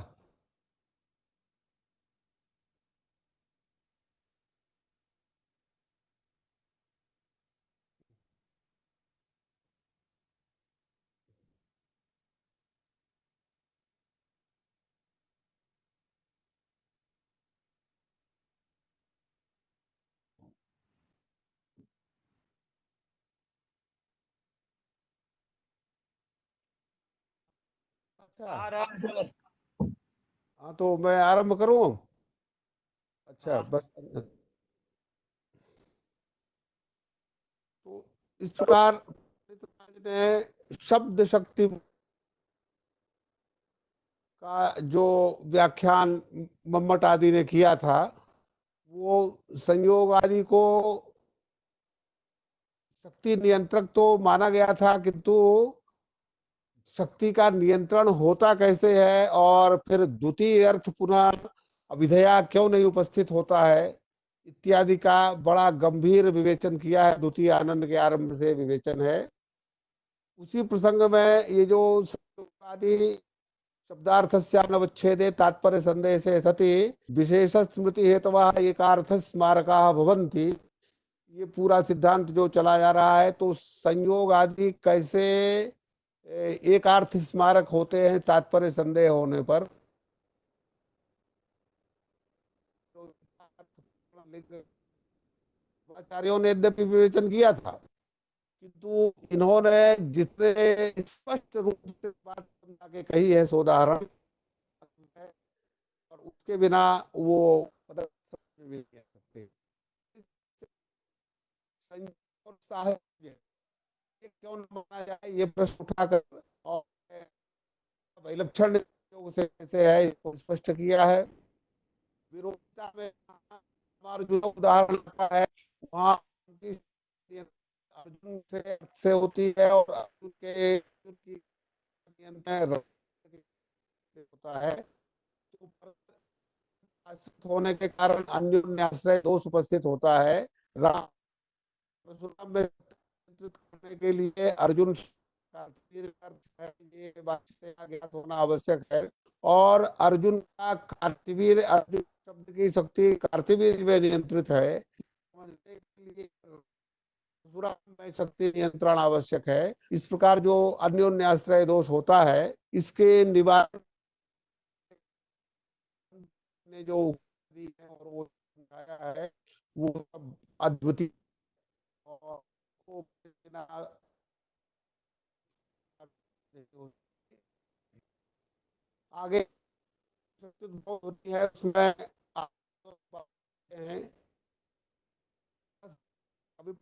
अच्छा, हाँ तो मैं आरंभ करूं? अच्छा, बस। तो इस प्रकार पंडित राज ने शब्द शक्ति का जो व्याख्यान मम्मट आदि ने किया था, वो संयोग आदि को शक्ति नियंत्रक तो माना गया था, किंतु शक्ति का नियंत्रण होता कैसे है और फिर द्वितीय अर्थ पुनः अभिधेया क्यों नहीं उपस्थित होता है इत्यादि का बड़ा गंभीर विवेचन किया है। द्वितीय आनंद के आरंभ से विवेचन है। उसी प्रसंग में ये जो आदि शब्दार्थस्यानवच्छेदे तात्पर्य संदेह से सति विशेष स्मृति हेतवा एकार्थ स्मारका भवन्ति, ये पूरा सिद्धांत जो चला जा रहा है, तो संयोग आदि कैसे एक अर्थ स्मारक होते हैं तात्पर्य संदेह होने पर। तो आचार्यों ने यद्यपि विवेचन किया था, किंतु इन्होंने जितने स्पष्ट रूप से बात समझा के कही है सोदाहरण, और उसके बिना वो नहीं कह सकते। संयोग साहस्य ये क्यों न माना जाए, ये प्रश्न उठाकर और विलक्षण योग से कैसे है इसको स्पष्ट किया है। विरोधिता में हमारा जो उदाहरण आता है, वहाँ अर्जुन से होती है और अर्जुन के नियंत्रण होता है, तो आश्रित होने के कारण अन्योन्याश्रय दोष उपस्थित होता है। राम परशुराम में नियंत्रित करने के लिए अर्जुन ये बात से ज्ञात होना आवश्यक है, और अर्जुन का कार्तवीर्य, अर्जुन शब्द की शक्ति कार्तवीर्य में नियंत्रित है, समझने के लिए परशुराम में शक्ति नियंत्रण आवश्यक है। इस प्रकार जो अन्योन्याश्रय दोष होता है, इसके निवारण ने जो दी है और वो समझाया है, वो सब अद्वितीय और आगे होती है उसमें हैं कभी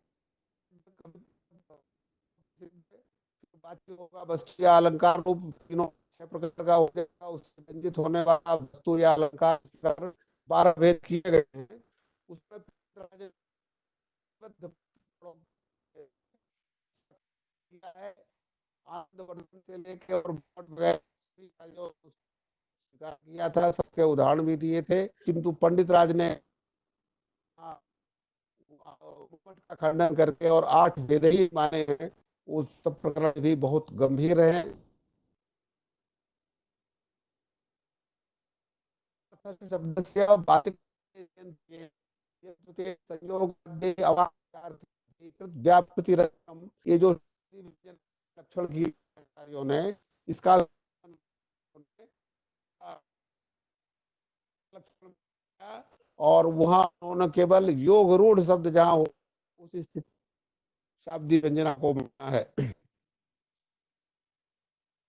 बातचीत होगा वस्तु या अलंकार रूप तीनों छह प्रकार का होगा, उससे व्यंजित होने वाला वस्तु या अलंकार 12 भेद किए गए हैं। उसमें आनंदवर्धन से लेके और का जो किया था, सबके उदाहरण भी दिए थे, किंतु पंडित राज ने का खंडन करके और 8 भेद ही माने हैं। वो सब प्रकरण भी बहुत गंभीर है। शब्द से संयोग व्याप्ति रकम, ये जो लक्षण की कार्यों ने इसका लक्षण, और वहां उन्होंने केवल योग रूढ़ शब्द जहां हो उस स्थिति शाब्दी व्यंजना को माना है।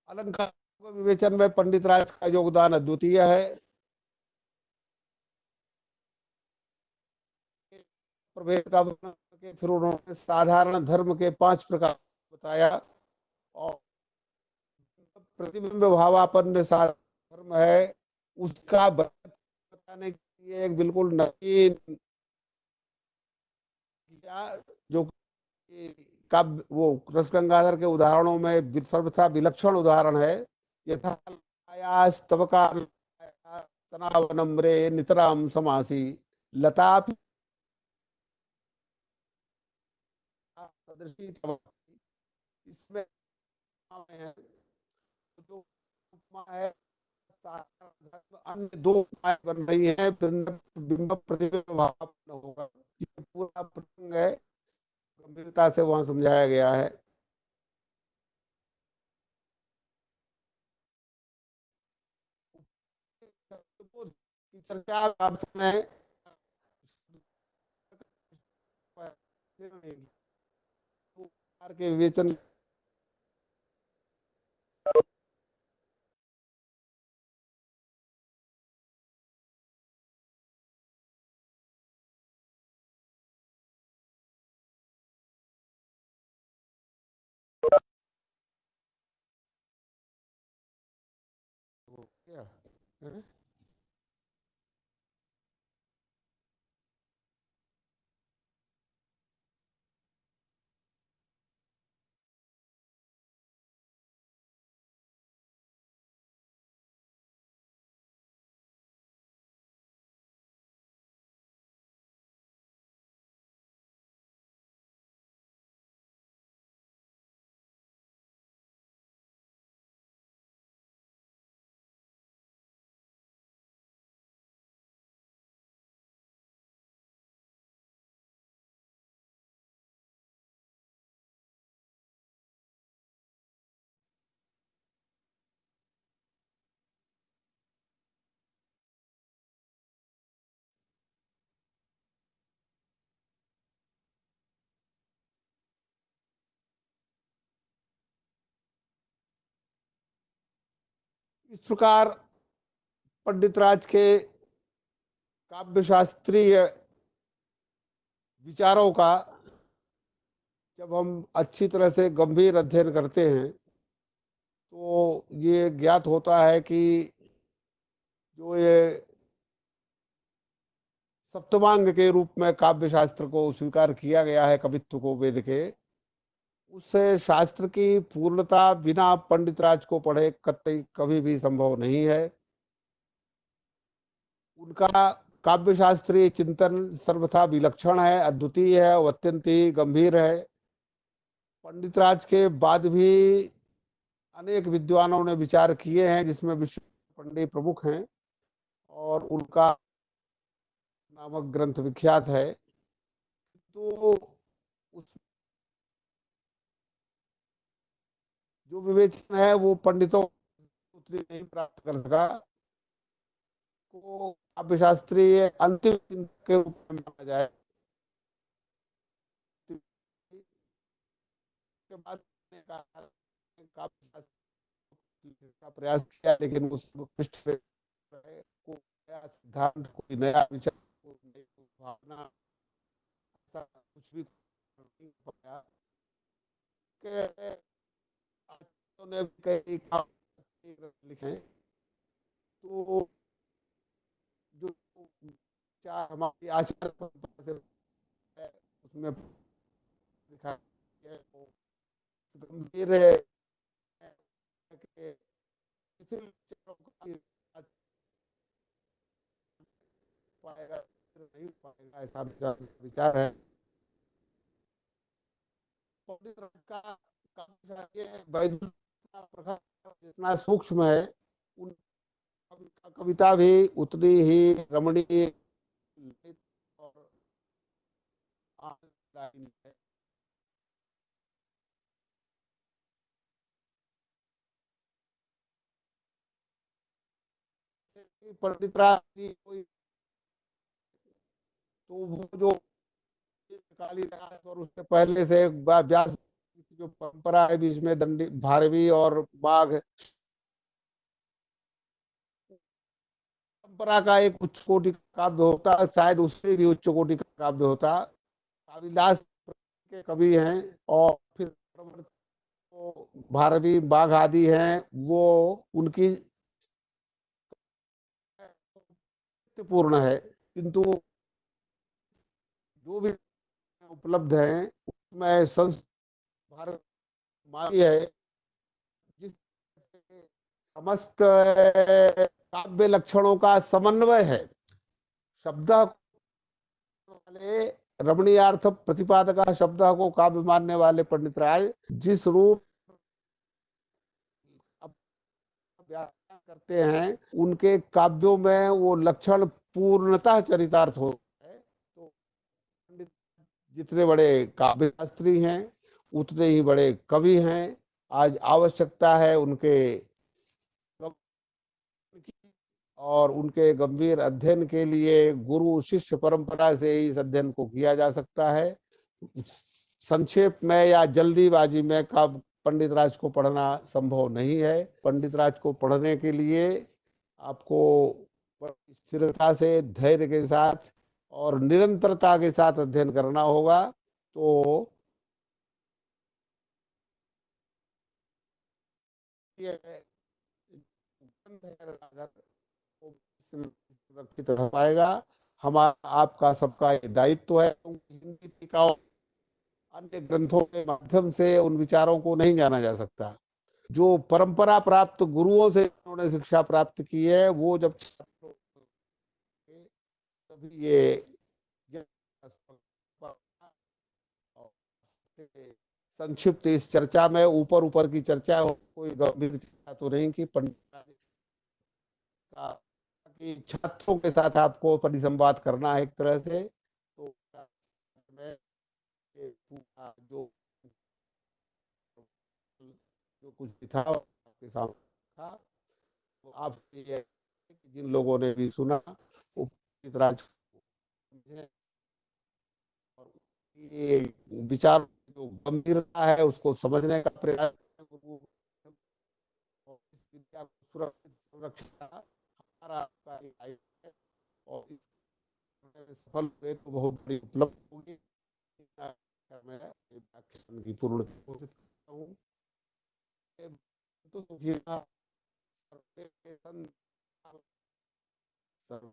अलंकार विवेचन में पंडित राज का योगदान अद्वितीय है। प्रभेद का वर्णन करके फिर उन्होंने साधारण धर्म के 5 प्रकार बताया, और प्रतिबिंब भावापन्न धर्म है उसका बताने के लिए एक बिल्कुल नवीन जो का वो रसगंगाधर के उदाहरणों में सर्वथा विलक्षण उदाहरण है। यथा स्तवका तनावनम्रे नितराम समासी लता सदृशी तव भक्ति। इसमें है जो उपमा है, अन्य दो उपमाएं बन रही हैं, बिंब प्रतिबिंब भाव होगा। ये पूरा प्रसंग है, गंभीरता से वहां समझाया गया है। की चर्चा आप में के विवेचन क्या है? इस प्रकार पंडित राज के काव्य शास्त्रीय विचारों का जब हम अच्छी तरह से गंभीर अध्ययन करते हैं तो ये ज्ञात होता है कि जो ये सप्तमांग के रूप में काव्य शास्त्र को स्वीकार किया गया है, कवित्व को वेद के, उससे शास्त्र की पूर्णता बिना पंडित राज को पढ़े कतई कभी भी संभव नहीं है। उनका काव्य शास्त्रीय चिंतन सर्वथा विलक्षण है, अद्वितीय है और अत्यंत ही गंभीर है। पंडित राज के बाद भी अनेक विद्वानों ने विचार किए हैं, जिसमें विश्व पंडित प्रमुख हैं और उनका नामक ग्रंथ विख्यात है। तो उस जो विवेचन है वो पंडितों उतनी नहीं प्राप्त कर सका, को काव्य शास्त्रीय अंतिम चिंतन के रूप में माना जाए। के बाद काव्य शास्त्र का प्रयास किया, लेकिन उस पृष्ठ पे को नया सिद्धांत, कोई नया विचार, कोई नई भावना, ऐसा कुछ भी नहीं पाया। के ने कई लिखे तो जो चार हमारी आचार परंपरा से उसमें लिखा है वो गंभीर है कि पाएगा नहीं पाएगा, ऐसा विचार है। पंडित का जितना सूक्ष्म है, उन कविता भी उतनी ही रमणीय और आनंददायी है। पंडित राज जी कोई तो वो जो कालिदास और उससे पहले से व्यास जो परंपरा है बीच में, दंडी भारवी और बाघ परंपरा का एक उच्च कोटि का काव्य होता, शायद उससे भी उच्च कोटि का काव्य होता। कालिदास के कवि हैं और फिर तो भारवी बाघ आदि हैं, वो उनकी पूर्ण है, किंतु जो भी उपलब्ध है उसमें संस्कृत भारत मारी है, जिस समस्त काव्य लक्षणों का समन्वय है। शब्द वाले रमणीयार्थ प्रतिपादक शब्द को काव्य मानने वाले पंडित राय जिस रूप व्याख्या करते हैं उनके काव्यों में वो लक्षण पूर्णतः चरितार्थ होता है। तो पंडित जितने बड़े काव्य शास्त्री हैं उतने ही बड़े कवि हैं। आज आवश्यकता है उनके और उनके गंभीर अध्ययन के लिए गुरु शिष्य परंपरा से ही इस अध्ययन को किया जा सकता है। संक्षेप में या जल्दीबाजी में काव्य पंडित राज को पढ़ना संभव नहीं है। पंडित राज को पढ़ने के लिए आपको स्थिरता से, धैर्य के साथ और निरंतरता के साथ अध्ययन करना होगा। तो सुरक्षित रह पाएगा। हमारा आपका सबका ये दायित्व है। हिंदी टीकाओं अन्य ग्रंथों के माध्यम से उन विचारों को नहीं जाना जा सकता। जो परंपरा प्राप्त गुरुओं से उन्होंने शिक्षा प्राप्त की है वो जब तभी ये संक्षिप्त इस चर्चा में ऊपर ऊपर की चर्चा, कोई गंभीर चर्चा तो नहीं की पंडित कि छात्रों के साथ आपको परिसंवाद करना है एक तरह से। तो जो जो कुछ भी था आपके सामने था, तो आप जिन लोगों ने भी सुना वो राज और ये विचार जो गंभीरता है उसको समझने का प्रयास और इस विद्या को सुरक्षित हमारा है और सफल हुए तो बहुत बड़ी उपलब्धि होगी। मैं व्याख्यान की पूर्ण घोषित करता हूँ। तो सर्व